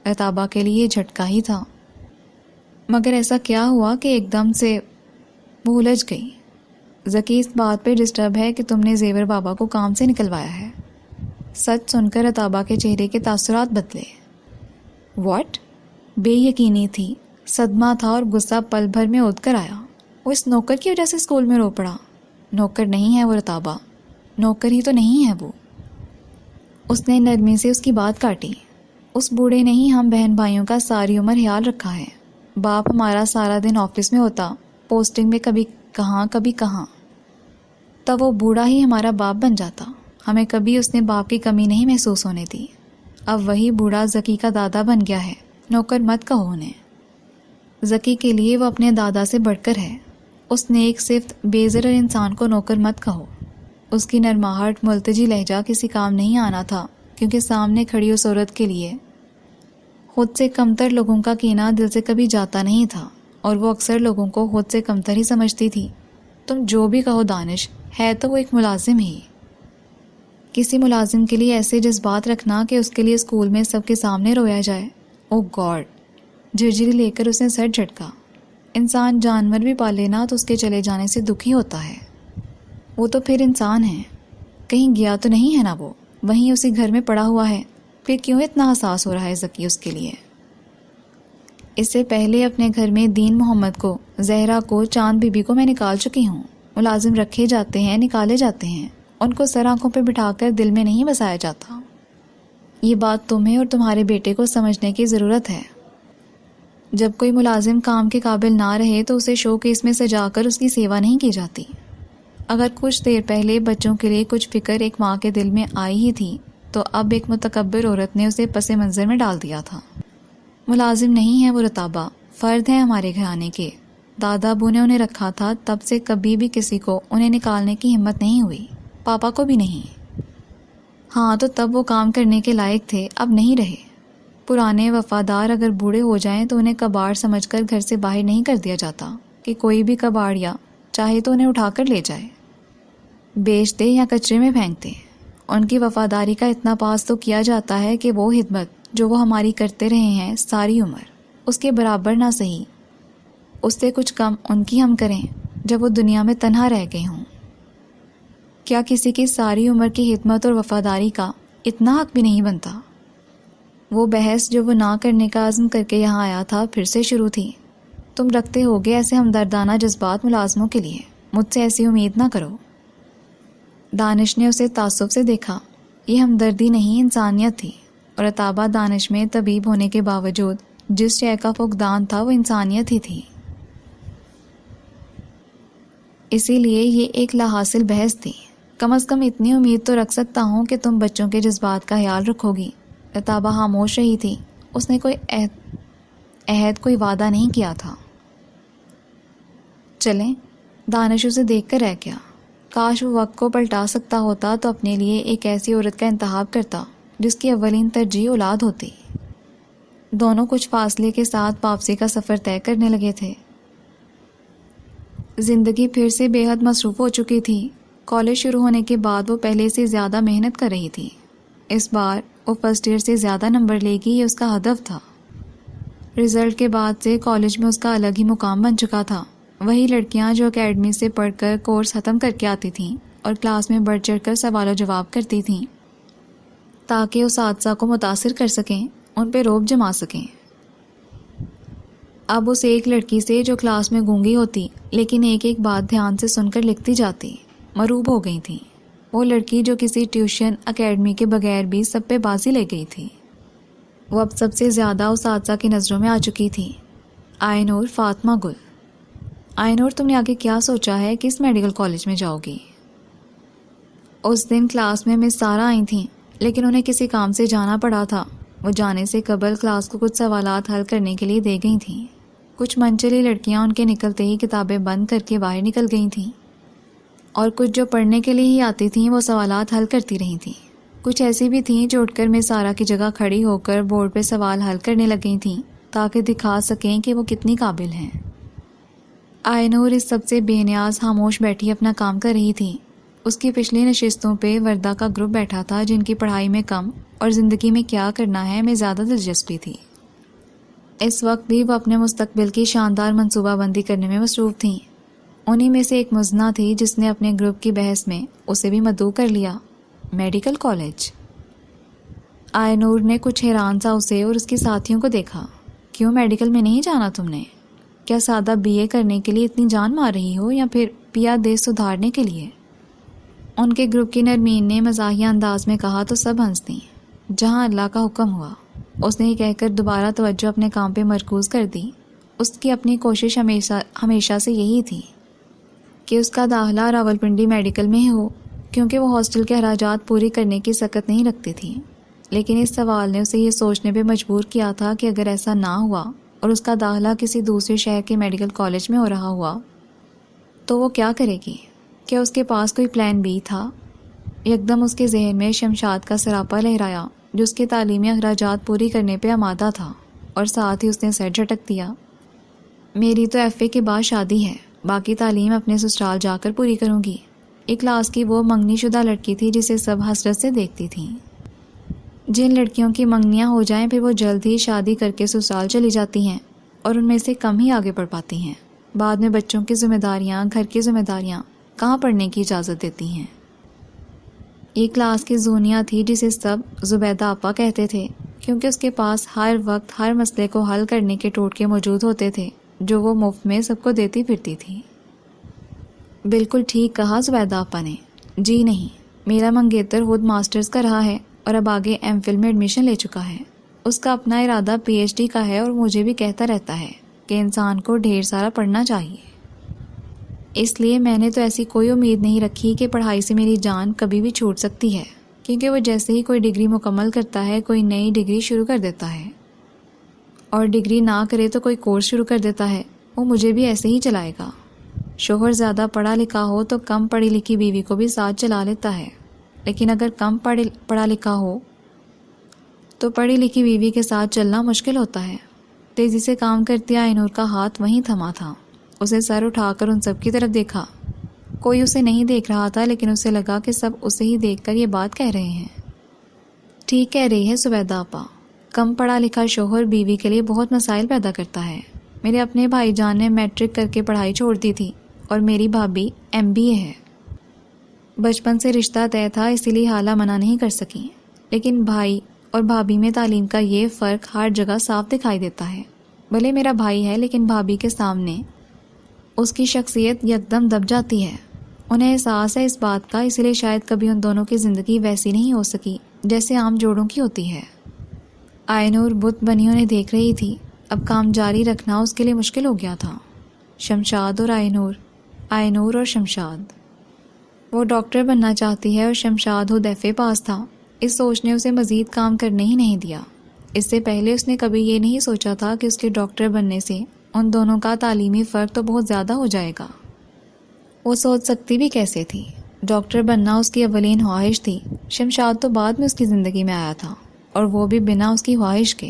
رتابہ کے لیے یہ جھٹکا ہی تھا، مگر ایسا کیا ہوا کہ ایک دم سے وہ الجھ گئی. ذکی اس بات پہ ڈسٹرب ہے کہ تم نے زیور بابا کو کام سے نکلوایا ہے. سچ سن کر رتابہ کے چہرے کے تاثرات بدلے. واٹ؟ بے یقینی تھی، صدمہ تھا اور غصہ پل بھر میں اٹھ کر آیا. وہ اس نوکر کی وجہ سے اسکول میں رو پڑا. نوکر نہیں ہے وہ رتابہ، نوکر ہی تو نہیں ہے وہ. اس نے نرمی سے اس کی بات کاٹی. اس بوڑھے نے ہی ہم بہن بھائیوں کا ساری عمر خیال رکھا ہے. باپ ہمارا سارا دن آفس میں ہوتا، پوسٹنگ میں کبھی کہاں، تب وہ بوڑھا ہی ہمارا باپ بن جاتا. ہمیں کبھی اس نے باپ کی کمی نہیں محسوس ہونے دی. اب وہی بوڑھا ذکی کا دادا بن گیا ہے. نوکر مت کہو انہیں. ذکی کے لیے وہ اپنے دادا سے بڑھ کر ہے. اس نیک صفت بے ضرر انسان کو نوکر مت کہو. اس کی نرماہٹ ملتجی لہجہ کسی کام نہیں آنا تھا کیونکہ سامنے کھڑی اس عورت کے لیے خود سے کمتر لوگوں کا کینہ دل سے کبھی جاتا نہیں تھا اور وہ اکثر لوگوں کو خود سے کمتر ہی سمجھتی تھی. تم جو بھی کہو دانش، ہے تو وہ ایک ملازم ہی. کسی ملازم کے لیے ایسے جذبات رکھنا کہ اس کے لیے اسکول میں سب کے سامنے رویا جائے. او گاڈ! جھرجھری لے کر اس نے سر جھٹکا. انسان جانور بھی پال لینا تو اس کے چلے جانے سے دکھی ہوتا ہے. وہ تو پھر انسان ہے، کہیں گیا تو نہیں ہے نا، وہ وہیں اسی گھر میں پڑا ہوا ہے. پھر کیوں اتنا حساس ہو رہا ہے ذکی اس کے لیے؟ اس سے پہلے اپنے گھر میں دین محمد کو، زہرا کو، چاند بی بی کو میں نکال چکی ہوں. ملازم رکھے جاتے ہیں، نکالے جاتے ہیں، ان کو سر آنکھوں پہ بٹھا کر دل میں نہیں بسایا جاتا. یہ بات تمہیں اور تمہارے بیٹے کو سمجھنے کی ضرورت ہے۔ جب کوئی ملازم کام کے قابل نہ رہے تو اسے شو کیس میں سجا کر اس کی سیوا نہیں کی جاتی۔ اگر کچھ دیر پہلے بچوں کے لیے کچھ فکر ایک ماں کے دل میں آئی ہی تھی تو اب ایک متکبر عورت نے اسے پس منظر میں ڈال دیا تھا۔ ملازم نہیں ہے وہ رتابہ، فرد ہیں ہمارے گھرانے کے۔ دادا ابو نے انہیں رکھا تھا، تب سے کبھی بھی کسی کو انہیں نکالنے کی ہمت نہیں ہوئی، پاپا کو بھی نہیں۔ ہاں تو تب وہ کام کرنے کے لائق تھے، اب نہیں رہے۔ پرانے وفادار اگر بوڑھے ہو جائیں تو انہیں کباڑ سمجھ کر گھر سے باہر نہیں کر دیا جاتا کہ کوئی بھی کباڑیا چاہے تو انہیں اٹھا کر لے جائے، بیچ دے یا کچرے میں پھینک دے۔ ان کی وفاداری کا اتنا پاس تو کیا جاتا ہے کہ وہ خدمت جو وہ ہماری کرتے رہے ہیں ساری عمر، اس کے برابر نہ سہی، اس سے کچھ کم ان کی ہم کریں جب وہ دنیا میں تنہا رہ گئے ہوں۔ کیا کسی کی ساری عمر کی خدمت اور وفاداری کا اتنا حق بھی نہیں بنتا؟ وہ بحث جو وہ نہ کرنے کا عزم کر کے یہاں آیا تھا پھر سے شروع تھی۔ تم رکھتے ہوگے ایسے ہمدردانہ جذبات ملازموں کے لیے، مجھ سے ایسی امید نہ کرو۔ دانش نے اسے تعصب سے دیکھا۔ یہ ہمدردی نہیں، انسانیت تھی، اور عطابہ دانش میں طبیب ہونے کے باوجود جس شے کا فقدان تھا وہ انسانیت ہی تھی۔ اسی لیے یہ ایک لا حاصل بحث تھی۔ کم از کم اتنی امید تو رکھ سکتا ہوں کہ تم بچوں کے جذبات کا خیال رکھو گی۔ عطابہ خاموش رہی تھی، اس نے کوئی عہد کوئی وعدہ نہیں کیا تھا۔ چلیں، دانش اسے دیکھ کر رہ گیا۔ کاش وہ وقت کو پلٹا سکتا ہوتا تو اپنے لیے ایک ایسی عورت کا انتخاب کرتا جس کی اولین ترجیح اولاد ہوتی۔ دونوں کچھ فاصلے کے ساتھ واپسی کا سفر طے کرنے لگے تھے۔ زندگی پھر سے بے حد مصروف ہو چکی تھی۔ کالج شروع ہونے کے بعد وہ پہلے سے زیادہ محنت کر رہی تھی۔ اس بار وہ فرسٹ ایئر سے زیادہ نمبر لے گی، یہ اس کا ہدف تھا۔ رزلٹ کے بعد سے کالج میں اس کا الگ ہی مقام بن چکا تھا۔ وہی لڑکیاں جو اکیڈمی سے پڑھ کر کورس ختم کر کے آتی تھیں اور کلاس میں بڑھ چڑھ کر سوال و جواب کرتی تھیں تاکہ اساتذہ کو متاثر کر سکیں، ان پہ رعب جما سکیں۔ اب اس ایک لڑکی سے جو کلاس میں گونگی ہوتی لیکن ایک ایک بات دھیان سے سن کر لکھتی جاتی، مروب ہو گئی تھی۔ وہ لڑکی جو کسی ٹیوشن اکیڈمی کے بغیر بھی سب پہ بازی لے گئی تھی، وہ اب سب سے زیادہ اساتذہ کی نظروں میں آ چکی تھی۔ آئے نور فاطمہ گل۔ آئے نور، تم نے آگے کیا سوچا ہے؟ کس میڈیکل کالج میں جاؤ گی؟ اس دن کلاس میں مس سارا آئی تھیں لیکن انہیں کسی کام سے جانا پڑا تھا۔ وہ جانے سے قبل کلاس کو کچھ سوالات حل کرنے کے لیے دے گئی تھیں۔ کچھ منچلی لڑکیاں ان کے نکلتے ہی کتابیں بند کر کے باہر نکل گئی تھیں، اور کچھ جو پڑھنے کے لیے ہی آتی تھیں وہ سوالات حل کرتی رہی تھیں۔ کچھ ایسی بھی تھیں جو اٹھ کر مس سارا کی جگہ کھڑی ہو کر بورڈ پہ سوال حل کرنے لگ گئی تھیں تاکہ دکھا سکیں کہ وہ کتنی قابل ہیں۔ آئے نور اس سب سے بے نیاز خاموش بیٹھی اپنا کام کر رہی تھی۔ اس کی پچھلی نشستوں پہ وردہ کا گروپ بیٹھا تھا جن کی پڑھائی میں کم اور زندگی میں کیا کرنا ہے میں زیادہ دلچسپی تھی۔ اس وقت بھی وہ اپنے مستقبل کی شاندار منصوبہ بندی کرنے میں مصروف تھیں۔ انہی میں سے ایک مزنہ تھی جس نے اپنے گروپ کی بحث میں اسے بھی مدعو کر لیا۔ Medical college? آئے نور نے کچھ حیران سا اسے اور اس کی ساتھیوں کو دیکھا۔ کیوں میڈیکل میں نہیں جانا تم نے؟ کیا سادہ بی اے کرنے کے لیے اتنی جان مار رہی ہو یا پھر پیا دیش سدھارنے کے لیے؟ ان کے گروپ کی نرمین نے مزاحیہ انداز میں کہا تو سب ہنس دیں۔ جہاں اللہ کا حکم ہوا، اس نے یہ کہہ کر دوبارہ توجہ اپنے کام پہ مرکوز کر دی۔ اس کی اپنی کوشش ہمیشہ سے یہی تھی کہ اس کا داخلہ راولپنڈی میڈیکل میں ہو، کیونکہ وہ ہاسٹل کے اخراجات پوری کرنے کی سکت نہیں رکھتی تھی۔ لیکن اس سوال نے اسے یہ سوچنے پہ مجبور کیا تھا کہ اگر ایسا نہ ہوا اور اس کا داخلہ کسی دوسرے شہر کے میڈیکل کالج میں ہو رہا ہوا تو وہ کیا کرے گی؟ کیا اس کے پاس کوئی پلان بی تھا؟ یکدم اس کے ذہن میں شمشاد کا سراپا لہرایا جو اس کے تعلیمی اخراجات پوری کرنے پہ آمادہ تھا، اور ساتھ ہی اس نے سر جھٹک دیا۔ میری تو ایف اے کے بعد شادی ہے، باقی تعلیم اپنے سسرال جا کر پوری کروں گی۔ ایک کلاس کی وہ منگنی شدہ لڑکی تھی جسے سب حسرت سے دیکھتی تھیں۔ جن لڑکیوں کی منگنیاں ہو جائیں پھر وہ جلد ہی شادی کر کے سسرال چلی جاتی ہیں، اور ان میں سے کم ہی آگے بڑھ پاتی ہیں۔ بعد میں بچوں کی ذمہ داریاں، گھر کی ذمہ داریاں کہاں پڑھنے کی اجازت دیتی ہیں۔ یہ کلاس کی زونیا تھی جسے سب زبیدہ آپا کہتے تھے، کیونکہ اس کے پاس ہر وقت ہر مسئلے کو حل کرنے کے ٹوٹکے موجود ہوتے تھے جو وہ مفت میں سب کو دیتی پھرتی تھی۔ بالکل ٹھیک کہا زبیدہ آپا نے۔ جی نہیں، میرا منگیتر خود ماسٹرز کا رہا ہے اور اب آگے ایم فل میں ایڈمیشن لے چکا ہے. اس کا اپنا ارادہ پی ایچ ڈی کا ہے اور مجھے بھی کہتا رہتا ہے کہ انسان کو ڈھیر سارا پڑھنا چاہیے. اس لیے میں نے تو ایسی کوئی امید نہیں رکھی کہ پڑھائی سے میری جان کبھی بھی چھوٹ سکتی ہے، کیونکہ وہ جیسے ہی کوئی ڈگری مکمل کرتا ہے کوئی نئی ڈگری شروع کر دیتا ہے، اور ڈگری نہ کرے تو کوئی کورس شروع کر دیتا ہے. وہ مجھے بھی ایسے ہی چلائے گا. شوہر زیادہ پڑھا لکھا ہو تو کم پڑھی لکھی بیوی کو بھی ساتھ چلا لیتا ہے، لیکن اگر کم پڑھا لکھا ہو تو پڑھی لکھی بیوی کے ساتھ چلنا مشکل ہوتا ہے. تیزی سے کام کرتی آئی نور کا ہاتھ وہیں تھما تھا. اسے سر اٹھا کر ان سب کی طرف دیکھا. کوئی اسے نہیں دیکھ رہا تھا، لیکن اسے لگا کہ سب اسے ہی دیکھ کر یہ بات کہہ رہے ہیں. ٹھیک کہہ رہی ہے زبیدہ آپا، کم پڑھا لکھا شوہر بیوی کے لیے بہت مسائل پیدا کرتا ہے. میرے اپنے بھائی جان نے میٹرک کر کے پڑھائی چھوڑ دی تھی، اور میری بھابھی ایم بی اے ہے. بچپن سے رشتہ طے تھا، اسی لیے حالہ منع نہیں کر سکیں. لیکن بھائی اور بھابھی میں تعلیم کا یہ فرق ہر جگہ صاف دکھائی دیتا ہے. بھلے میرا بھائی ہے، لیکن بھابھی کے سامنے اس کی شخصیت یکدم دب جاتی ہے. انہیں احساس ہے اس بات کا، اسی لیے شاید کبھی ان دونوں کی زندگی ویسی نہیں ہو سکی جیسے عام جوڑوں کی ہوتی ہے. آئی نور بت بنی انہیں دیکھ رہی تھی. اب کام جاری رکھنا اس کے لیے مشکل ہو گیا تھا. شمشاد اور آئی نور اور شمشاد. وہ ڈاکٹر بننا چاہتی ہے اور شمشاد حذیفہ پاس تھا. اس سوچ نے اسے مزید کام کرنے ہی نہیں دیا. اس سے پہلے اس نے کبھی یہ نہیں سوچا تھا کہ اس کے ڈاکٹر بننے سے ان دونوں کا تعلیمی فرق تو بہت زیادہ ہو جائے گا. وہ سوچ سکتی بھی کیسے تھی؟ ڈاکٹر بننا اس کی اولین خواہش تھی. شمشاد تو بعد میں اس کی زندگی میں آیا تھا، اور وہ بھی بنا اس کی خواہش کے.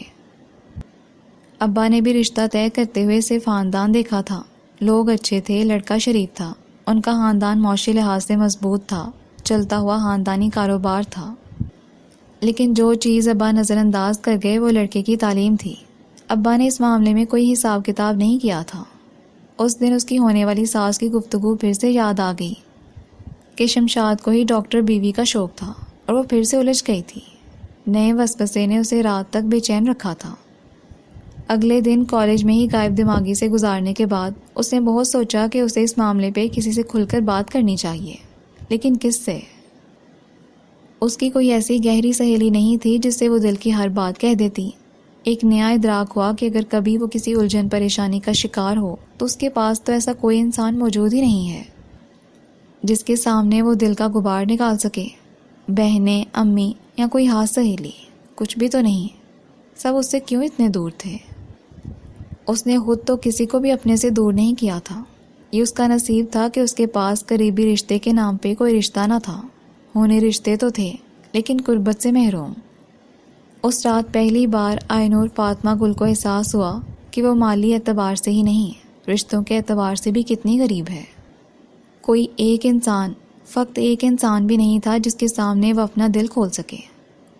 ابا نے بھی رشتہ طے کرتے ہوئے اسے خاندان دیکھا تھا. لوگ اچھے تھے، لڑکا شریف تھا. ان کا خاندان معاشی لحاظ سے مضبوط تھا، چلتا ہوا خاندانی کاروبار تھا. لیکن جو چیز ابا نظر انداز کر گئے وہ لڑکے کی تعلیم تھی. ابا نے اس معاملے میں کوئی حساب کتاب نہیں کیا تھا. اس دن اس کی ہونے والی ساس کی گفتگو پھر سے یاد آ گئی کہ شمشاد کو ہی ڈاکٹر بیوی کا شوق تھا، اور وہ پھر سے الجھ گئی تھی. نئے وسوسے نے اسے رات تک بے چین رکھا تھا. اگلے دن کالج میں ہی غائب دماغی سے گزارنے کے بعد اس نے بہت سوچا کہ اسے اس معاملے پہ کسی سے کھل کر بات کرنی چاہیے، لیکن کس سے؟ اس کی کوئی ایسی گہری سہیلی نہیں تھی جس سے وہ دل کی ہر بات کہہ دیتی. ایک نیا ادراک ہوا کہ اگر کبھی وہ کسی الجھن پریشانی کا شکار ہو تو اس کے پاس تو ایسا کوئی انسان موجود ہی نہیں ہے جس کے سامنے وہ دل کا غبار نکال سکے. بہنیں، امی یا کوئی خاص سہیلی، کچھ بھی تو نہیں. سب اس سے کیوں اتنے دور تھے؟ اس نے خود تو کسی کو بھی اپنے سے دور نہیں کیا تھا. یہ اس کا نصیب تھا کہ اس کے پاس قریبی رشتے کے نام پہ کوئی رشتہ نہ تھا. ہونے رشتے تو تھے، لیکن قربت سے محروم. اس رات پہلی بار آئی نور فاطمہ گل کو احساس ہوا کہ وہ مالی اعتبار سے ہی نہیں، رشتوں کے اعتبار سے بھی کتنی غریب ہے. کوئی ایک انسان، فقط ایک انسان بھی نہیں تھا جس کے سامنے وہ اپنا دل کھول سکے،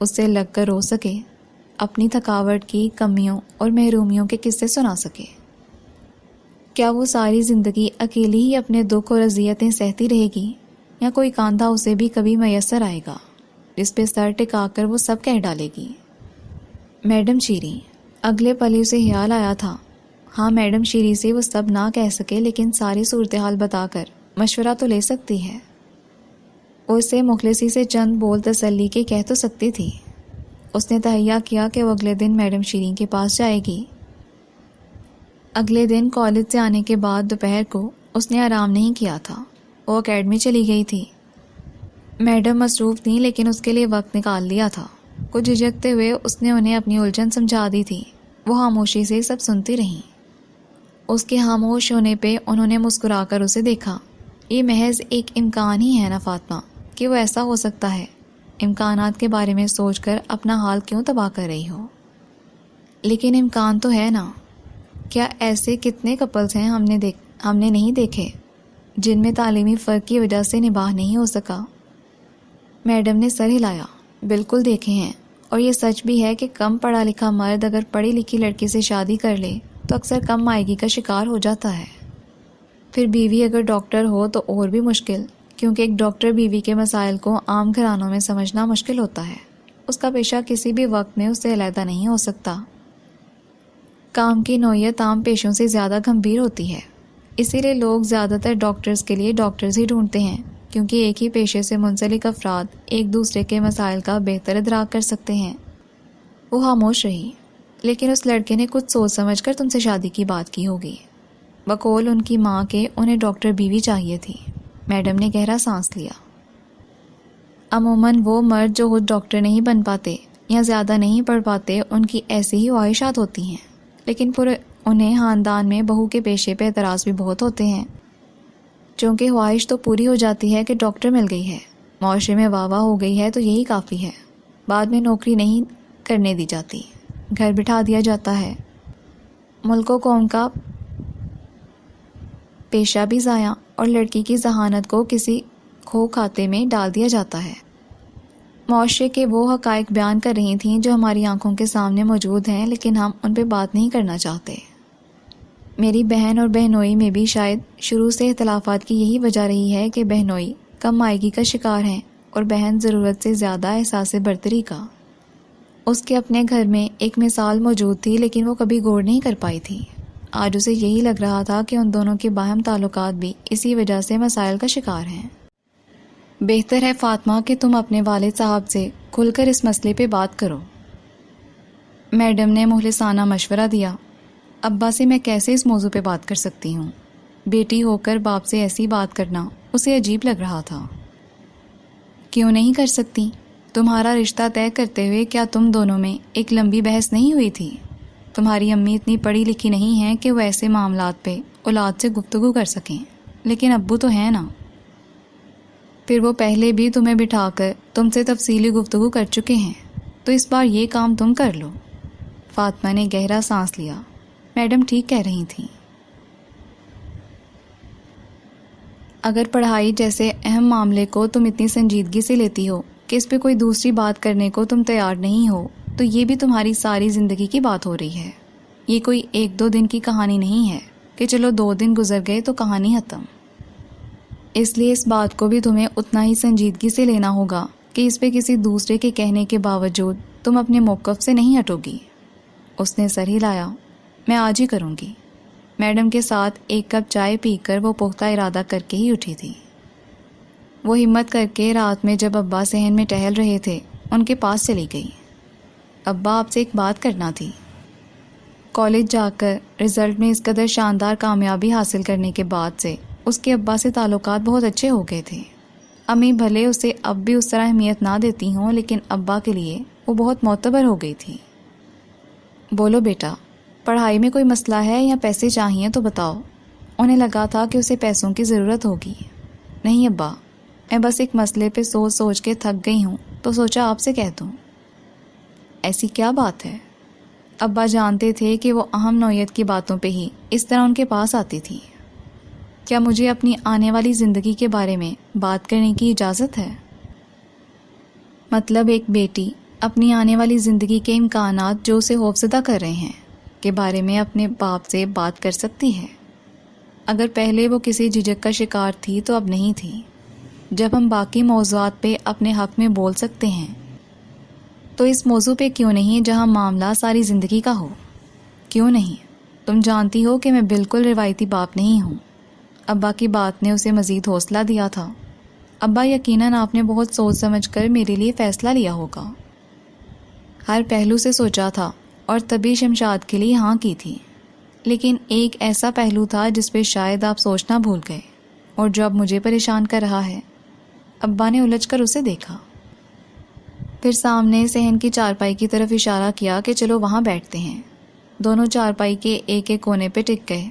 اس سے لگ کر رو سکے، اپنی تھکاوٹ کی کمیوں اور محرومیوں کے قصے سنا سکے. کیا وہ ساری زندگی اکیلی ہی اپنے دکھ اور اذیتیں سہتی رہے گی، یا کوئی کاندھا اسے بھی کبھی میسر آئے گا جس پہ سر ٹکا کر وہ سب کہہ ڈالے گی؟ میڈم شیریں. اگلے پل اسے خیال آیا تھا، ہاں میڈم شیریں سے وہ سب نہ کہہ سکے، لیکن ساری صورتحال بتا کر مشورہ تو لے سکتی ہے. وہ اسے مخلصی سے چند بول تسلی کے کہہ تو سکتی تھی. اس نے تہیہ کیا کہ وہ اگلے دن میڈم شیریں کے پاس جائے گی. اگلے دن کالج سے آنے کے بعد دوپہر کو اس نے آرام نہیں کیا تھا. وہ اکیڈمی چلی گئی تھی. میڈم مصروف تھیں، لیکن اس کے لیے وقت نکال لیا تھا. کچھ جھجکتے ہوئے اس نے انہیں اپنی الجھن سمجھا دی تھی. وہ خاموشی سے سب سنتی رہیں. اس کے خاموش ہونے پہ انہوں نے مسکرا کر اسے دیکھا. یہ محض ایک امکان ہی ہے نا فاطمہ کہ وہ ایسا ہو سکتا ہے. امکانات کے بارے میں سوچ کر اپنا حال کیوں تباہ کر رہی ہو؟ لیکن امکان تو ہے نا. کیا ایسے کتنے کپلز ہیں ہم نے نہیں دیکھے جن میں تعلیمی فرق کی وجہ سے نباہ نہیں ہو سکا؟ میڈم نے سر ہلایا. بالکل دیکھے ہیں، اور یہ سچ بھی ہے کہ کم پڑھا لکھا مرد اگر پڑھی لکھی لڑکی سے شادی کر لے تو اکثر کم مائگی کا شکار ہو جاتا ہے. پھر بیوی اگر ڈاکٹر ہو تو اور بھی مشکل، کیونکہ ایک ڈاکٹر بیوی کے مسائل کو عام گھرانوں میں سمجھنا مشکل ہوتا ہے. اس کا پیشہ کسی بھی وقت میں اس سے علیحدہ نہیں ہو سکتا. کام کی نوعیت عام پیشوں سے زیادہ گمبھیر ہوتی ہے، اسی لیے لوگ زیادہ تر ڈاکٹرز کے لیے ڈاکٹرز ہی ڈھونڈتے ہیں کیونکہ ایک ہی پیشے سے منسلک افراد ایک دوسرے کے مسائل کا بہتر ادراک کر سکتے ہیں۔ وہ خاموش رہی، لیکن اس لڑکے نے کچھ سوچ سمجھ کر تم سے شادی کی بات کی ہوگی۔ بقول ان کی ماں کے انہیں ڈاکٹر بیوی چاہیے تھی۔ میڈم نے گہرا سانس لیا۔ عموماً وہ مرد جو خود ڈاکٹر نہیں بن پاتے یا زیادہ نہیں پڑھ پاتے، ان کی ایسی ہی خواہشات ہوتی ہیں، لیکن پھر انہیں خاندان میں بہو کے پیشے پہ اعتراض بھی بہت ہوتے ہیں۔ چونکہ خواہش تو پوری ہو جاتی ہے کہ ڈاکٹر مل گئی ہے، معاشرے میں واہ واہ ہو گئی ہے تو یہی کافی ہے، بعد میں نوکری نہیں کرنے دی جاتی، گھر بٹھا دیا جاتا ہے، ملک و قوم کا پیشہ بھی ضائع، اور لڑکی کی ذہانت کو کسی کھو کھاتے میں ڈال دیا جاتا ہے۔ معاشرے کے وہ حقائق بیان کر رہی تھیں جو ہماری آنکھوں کے سامنے موجود ہیں، لیکن ہم ان پہ بات نہیں کرنا چاہتے۔ میری بہن اور بہنوئی میں بھی شاید شروع سے اختلافات کی یہی وجہ رہی ہے کہ بہنوئی کم مائگی کا شکار ہیں اور بہن ضرورت سے زیادہ احساس برتری کا۔ اس کے اپنے گھر میں ایک مثال موجود تھی، لیکن وہ کبھی غور نہیں کر پائی تھی۔ آج اسے یہی لگ رہا تھا کہ ان دونوں کے باہم تعلقات بھی اسی وجہ سے مسائل کا شکار ہیں۔ بہتر ہے فاطمہ کہ تم اپنے والد صاحب سے کھل کر اس مسئلے پہ بات کرو، میڈم نے مخلصانہ مشورہ دیا۔ ابا سے میں کیسے اس موضوع پہ بات کر سکتی ہوں؟ بیٹی ہو کر باپ سے ایسی بات کرنا اسے عجیب لگ رہا تھا۔ کیوں نہیں کر سکتی؟ تمہارا رشتہ طے کرتے ہوئے کیا تم دونوں میں ایک لمبی بحث نہیں ہوئی تھی؟ تمہاری امی اتنی پڑھی لکھی نہیں ہیں کہ وہ ایسے معاملات پہ اولاد سے گفتگو کر سکیں، لیکن ابو تو ہیں نا۔ پھر وہ پہلے بھی تمہیں بٹھا کر تم سے تفصیلی گفتگو کر چکے ہیں، تو اس بار یہ کام تم کر لو۔ فاطمہ نے گہرا سانس لیا۔ میڈم ٹھیک کہہ رہی تھیں۔ اگر پڑھائی جیسے اہم معاملے کو تم اتنی سنجیدگی سے لیتی ہو کہ اس پہ کوئی دوسری بات کرنے کو تم تیار نہیں ہو، تو یہ بھی تمہاری ساری زندگی کی بات ہو رہی ہے۔ یہ کوئی 1-2 دن کی کہانی نہیں ہے کہ چلو 2 دن گزر گئے تو کہانی ختم۔ اس لیے اس بات کو بھی تمہیں اتنا ہی سنجیدگی سے لینا ہوگا کہ اس پہ کسی دوسرے کے کہنے کے باوجود تم اپنے موقف سے نہیں ہٹو گی۔ اس نے سر ہلایا۔ میں آج ہی کروں گی۔ میڈم کے ساتھ 1 کپ چائے پی کر وہ پختہ ارادہ کر کے ہی اٹھی تھی۔ وہ ہمت کر کے رات میں جب ابا صحن میں ٹہل رہے تھے ان کے پاس چلی گئی۔ ابا آپ سے ایک بات کرنا تھی۔ کالج جا کر رزلٹ میں اس قدر شاندار کامیابی حاصل کرنے کے بعد سے اس کے ابا سے تعلقات بہت اچھے ہو گئے تھے۔ امی بھلے اسے اب بھی اس طرح اہمیت نہ دیتی ہوں، لیکن ابا کے لیے وہ بہت معتبر ہو گئی تھی۔ بولو بیٹا، پڑھائی میں کوئی مسئلہ ہے یا پیسے چاہیے تو بتاؤ۔ انہیں لگا تھا کہ اسے پیسوں کی ضرورت ہوگی۔ نہیں ابا، میں بس ایک مسئلے پہ سوچ سوچ کے تھک گئی ہوں تو سوچا آپ سے کہہ دوں۔ ایسی کیا بات ہے؟ ابا جانتے تھے کہ وہ اہم نوعیت کی باتوں پہ ہی اس طرح ان کے پاس آتی تھی۔ کیا مجھے اپنی آنے والی زندگی کے بارے میں بات کرنے کی اجازت ہے؟ مطلب ایک بیٹی اپنی آنے والی زندگی کے امکانات جو اسے خوفزدہ کر رہے ہیں کے بارے میں اپنے باپ سے بات کر سکتی ہے۔ اگر پہلے وہ کسی جھجک کا شکار تھی تو اب نہیں تھی۔ جب ہم باقی موضوعات پہ اپنے حق میں بول سکتے ہیں تو اس موضوع پہ کیوں نہیں جہاں معاملہ ساری زندگی کا ہو؟ کیوں نہیں؟ تم جانتی ہو کہ میں بالکل روایتی باپ نہیں ہوں۔ ابا کی بات نے اسے مزید حوصلہ دیا تھا۔ ابا یقیناً آپ نے بہت سوچ سمجھ کر میرے لیے فیصلہ لیا ہوگا۔ ہر پہلو سے سوچا تھا اور تبھی شمشاد کے لیے ہاں کی تھی، لیکن ایک ایسا پہلو تھا جس پہ شاید آپ سوچنا بھول گئے اور جو اب مجھے پریشان کر رہا ہے۔ ابا نے الجھ کر اسے دیکھا، پھر سامنے صحن کی چارپائی کی طرف اشارہ کیا کہ چلو وہاں بیٹھتے ہیں۔ دونوں چارپائی کے ایک ایک کونے پہ ٹک گئے۔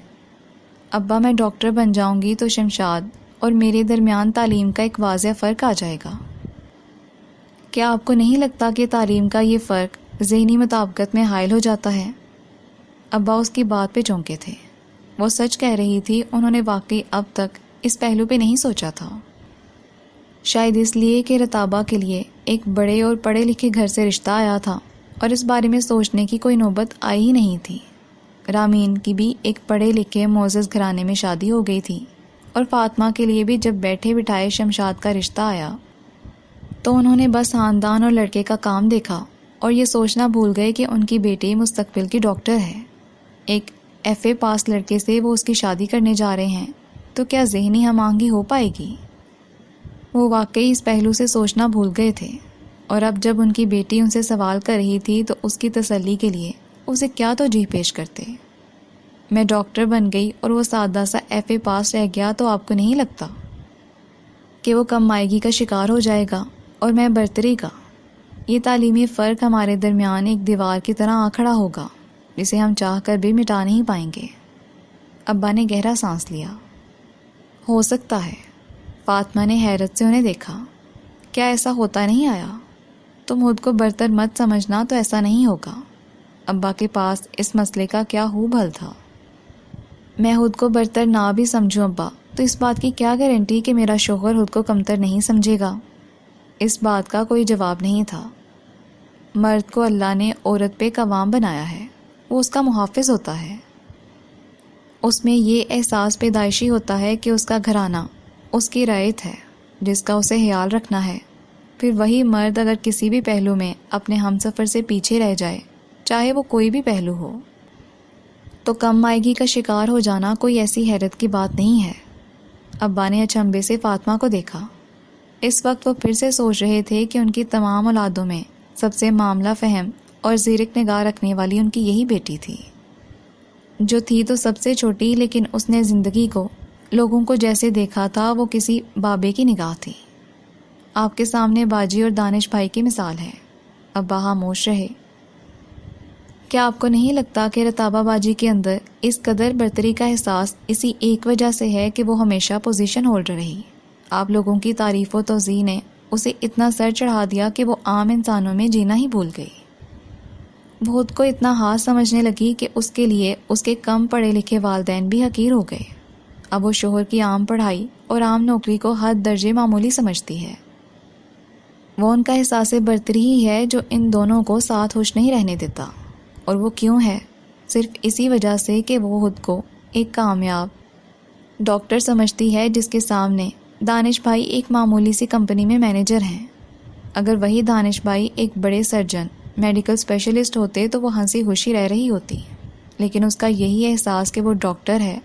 ابا میں ڈاکٹر بن جاؤں گی تو شمشاد اور میرے درمیان تعلیم کا ایک واضح فرق آ جائے گا۔ کیا آپ کو نہیں لگتا کہ تعلیم کا یہ فرق ذہنی مطابقت میں حائل ہو جاتا ہے؟ ابا اس کی بات پہ چونکے تھے۔ وہ سچ کہہ رہی تھی، انہوں نے واقعی اب تک اس پہلو پہ نہیں سوچا تھا۔ شاید اس لیے کہ رتابہ کے لیے ایک بڑے اور پڑھے لکھے گھر سے رشتہ آیا تھا اور اس بارے میں سوچنے کی کوئی نوبت آئی ہی نہیں تھی۔ رامین کی بھی ایک پڑھے لکھے معزز گھرانے میں شادی ہو گئی تھی، اور فاطمہ کے لیے بھی جب بیٹھے بٹھائے شمشاد کا رشتہ آیا تو انہوں نے بس خاندان اور لڑکے کا کام دیکھا اور یہ سوچنا بھول گئے کہ ان کی بیٹی مستقبل کی ڈاکٹر ہے۔ ایک FA پاس لڑکے سے وہ اس کی شادی کرنے جا رہے ہیں تو کیا ذہنی ہم آہنگی ہو پائے گی؟ وہ واقعی اس پہلو سے سوچنا بھول گئے تھے، اور اب جب ان کی بیٹی ان سے سوال کر رہی تھی تو اس کی تسلی کے لیے اسے کیا توجیہ پیش کرتے۔ میں ڈاکٹر بن گئی اور وہ سادہ سا FA پاس رہ گیا تو آپ کو نہیں لگتا کہ وہ کم مائگی کا شکار ہو جائے گا اور میں برتری کا؟ یہ تعلیمی فرق ہمارے درمیان ایک دیوار کی طرح آ کھڑا ہوگا جسے ہم چاہ کر بھی مٹا نہیں پائیں گے۔ ابا نے گہرا سانس لیا۔ ہو سکتا ہے۔ فاطمہ نے حیرت سے انہیں دیکھا۔ کیا ایسا ہوتا نہیں آیا؟ تم خود کو برتر مت سمجھنا، تو ایسا نہیں ہوگا۔ ابا کے پاس اس مسئلے کا کیا خوب حل تھا۔ میں خود کو برتر نہ بھی سمجھوں ابا، تو اس بات کی کیا گارنٹی کہ میرا شوہر خود کو کمتر نہیں سمجھے گا؟ اس بات کا کوئی جواب نہیں تھا۔ مرد کو اللہ نے عورت پہ قوام بنایا ہے، وہ اس کا محافظ ہوتا ہے۔ اس میں یہ احساس پیدائشی ہوتا ہے کہ اس کا گھرانہ اس کی رعیت ہے جس کا اسے خیال رکھنا ہے۔ پھر وہی مرد اگر کسی بھی پہلو میں اپنے ہمسفر سے پیچھے رہ جائے، چاہے وہ کوئی بھی پہلو ہو، تو کم مائگی کا شکار ہو جانا کوئی ایسی حیرت کی بات نہیں ہے۔ ابا نے اچنبھے سے فاطمہ کو دیکھا۔ اس وقت وہ پھر سے سوچ رہے تھے کہ ان کی تمام اولادوں میں سب سے معاملہ فہم اور زیرک نگاہ رکھنے والی ان کی یہی بیٹی تھی، جو تھی تو سب سے چھوٹی، لیکن اس نے زندگی کو لوگوں کو جیسے دیکھا تھا وہ کسی بابے کی نگاہ تھی۔ آپ کے سامنے باجی اور دانش بھائی کی مثال ہے۔ ابا خاموش رہے۔ کیا آپ کو نہیں لگتا کہ رتابہ باجی کے اندر اس قدر برتری کا احساس اسی ایک وجہ سے ہے کہ وہ ہمیشہ پوزیشن ہولڈر رہی؟ آپ لوگوں کی تعریف و توضیح نے اسے اتنا سر چڑھا دیا کہ وہ عام انسانوں میں جینا ہی بھول گئی۔ وہ خود کو اتنا ہاتھ سمجھنے لگی کہ اس کے لیے اس کے کم پڑھے لکھے والدین بھی حقیر ہو گئے۔ اب وہ شوہر کی عام پڑھائی اور عام نوکری کو حد درجے معمولی سمجھتی ہے۔ وہ ان کا احساس برتری ہی ہے جو ان دونوں کو ساتھ خوش نہیں رہنے دیتا۔ اور وہ کیوں ہے؟ صرف اسی وجہ سے کہ وہ خود کو ایک کامیاب ڈاکٹر سمجھتی ہے جس کے سامنے دانش بھائی ایک معمولی سی کمپنی میں مینیجر ہیں۔ اگر وہی دانش بھائی ایک بڑے سرجن میڈیکل اسپیشلسٹ ہوتے تو وہ ہنسی خوشی رہ رہی ہوتی، لیکن اس کا یہی احساس کہ وہ ڈاکٹر ہے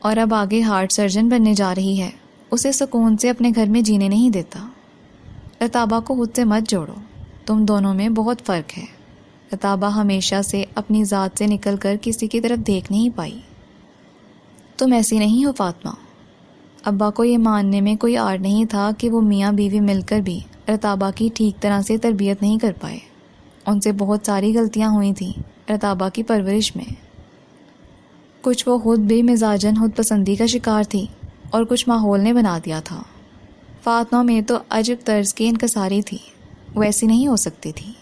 اور اب آگے ہارٹ سرجن بننے جا رہی ہے اسے سکون سے اپنے گھر میں جینے نہیں دیتا۔ رتابہ کو خود سے مت جوڑو، تم دونوں میں بہت فرق ہے۔ رتابہ ہمیشہ سے اپنی ذات سے نکل کر کسی کی طرف دیکھ نہیں پائی۔ تم ایسی نہیں ہو فاطمہ۔ ابا کو یہ ماننے میں کوئی آڑ نہیں تھا کہ وہ میاں بیوی مل کر بھی رتابہ کی ٹھیک طرح سے تربیت نہیں کر پائے۔ ان سے بہت ساری غلطیاں ہوئی تھیں رتابہ کی پرورش میں۔ کچھ وہ خود بھی مزاجن خود پسندی کا شکار تھی اور کچھ ماحول نے بنا دیا تھا۔ فاطمہ میں تو عجب طرز کی انکساری تھی، وہ ایسی نہیں ہو سکتی تھی۔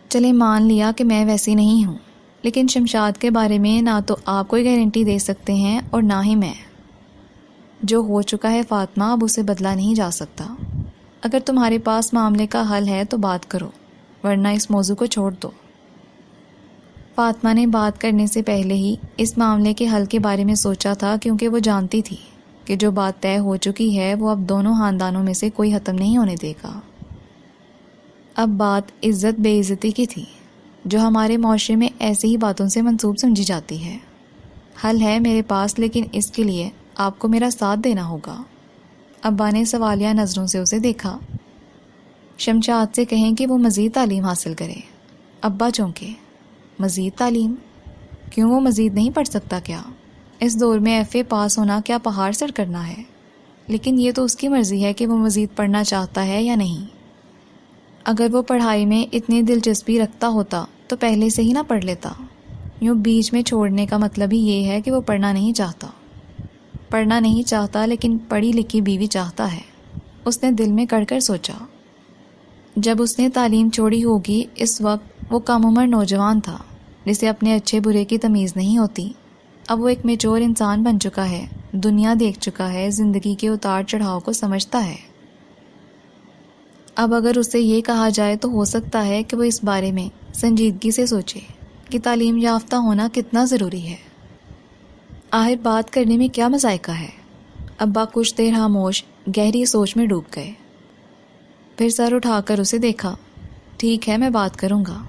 چلے مان لیا کہ میں ویسی نہیں ہوں، لیکن شمشاد کے بارے میں نہ تو آپ کوئی گارنٹی دے سکتے ہیں اور نہ ہی میں۔ جو ہو چکا ہے فاطمہ، اب اسے بدلا نہیں جا سکتا۔ اگر تمہارے پاس معاملے کا حل ہے تو بات کرو، ورنہ اس موضوع کو چھوڑ دو۔ فاطمہ نے بات کرنے سے پہلے ہی اس معاملے کے حل کے بارے میں سوچا تھا، کیونکہ وہ جانتی تھی کہ جو بات طے ہو چکی ہے وہ اب دونوں خاندانوں میں سے کوئی ختم نہیں ہونے دے گا۔ اب بات عزت بے عزتی کی تھی، جو ہمارے معاشرے میں ایسی ہی باتوں سے منسوب سمجھی جاتی ہے۔ حل ہے میرے پاس، لیکن اس کے لیے آپ کو میرا ساتھ دینا ہوگا۔ ابا نے سوالیہ نظروں سے اسے دیکھا۔ شمشاد سے کہیں کہ وہ مزید تعلیم حاصل کرے۔ ابا چونکے۔ مزید تعلیم؟ کیوں، وہ مزید نہیں پڑھ سکتا کیا؟ اس دور میں FA پاس ہونا کیا پہاڑ سر کرنا ہے؟ لیکن یہ تو اس کی مرضی ہے کہ وہ مزید پڑھنا چاہتا ہے یا نہیں۔ اگر وہ پڑھائی میں اتنی دلچسپی رکھتا ہوتا تو پہلے سے ہی نہ پڑھ لیتا۔ یوں بیچ میں چھوڑنے کا مطلب ہی یہ ہے کہ وہ پڑھنا نہیں چاہتا۔ پڑھنا نہیں چاہتا، لیکن پڑھی لکھی بیوی چاہتا ہے، اس نے دل میں کڑ کر سوچا۔ جب اس نے تعلیم چھوڑی ہوگی، اس وقت وہ کم عمر نوجوان تھا جسے اپنے اچھے برے کی تمیز نہیں ہوتی۔ اب وہ ایک میچور انسان بن چکا ہے، دنیا دیکھ چکا ہے، زندگی کے اتار چڑھاؤ کو سمجھتا ہے۔ اب اگر اسے یہ کہا جائے تو ہو سکتا ہے کہ وہ اس بارے میں سنجیدگی سے سوچے کہ تعلیم یافتہ ہونا کتنا ضروری ہے۔ آخر بات کرنے میں کیا مذائقہ ہے؟ ابا کچھ دیر خاموش گہری سوچ میں ڈوب گئے، پھر سر اٹھا کر اسے دیکھا۔ ٹھیک ہے، میں بات کروں گا۔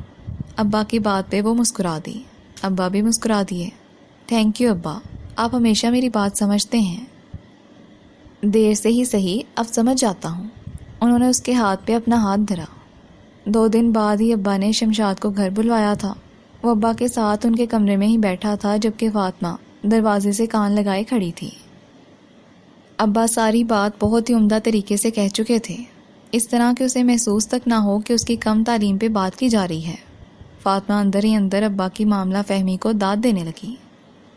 ابا کی بات پہ وہ مسکرا دی۔ ابا بھی مسکرا دیے۔ تھینک یو ابا، آپ ہمیشہ میری بات سمجھتے ہیں۔ دیر سے ہی صحیح، اب سمجھ جاتا ہوں۔ انہوں نے اس کے ہاتھ پہ اپنا ہاتھ دھرا۔ 2 دن بعد ہی ابا نے شمشاد کو گھر بلوایا تھا۔ وہ ابا کے ساتھ ان کے کمرے میں ہی بیٹھا تھا جبکہ فاطمہ دروازے سے کان لگائے کھڑی تھی۔ ابا ساری بات بہت ہی عمدہ طریقے سے کہہ چکے تھے، اس طرح کہ اسے محسوس تک نہ ہو کہ اس کی کم تعلیم پہ بات کی جا رہی ہے۔ فاطمہ اندر ہی اندر ابا کی معاملہ فہمی کو داد دینے لگی۔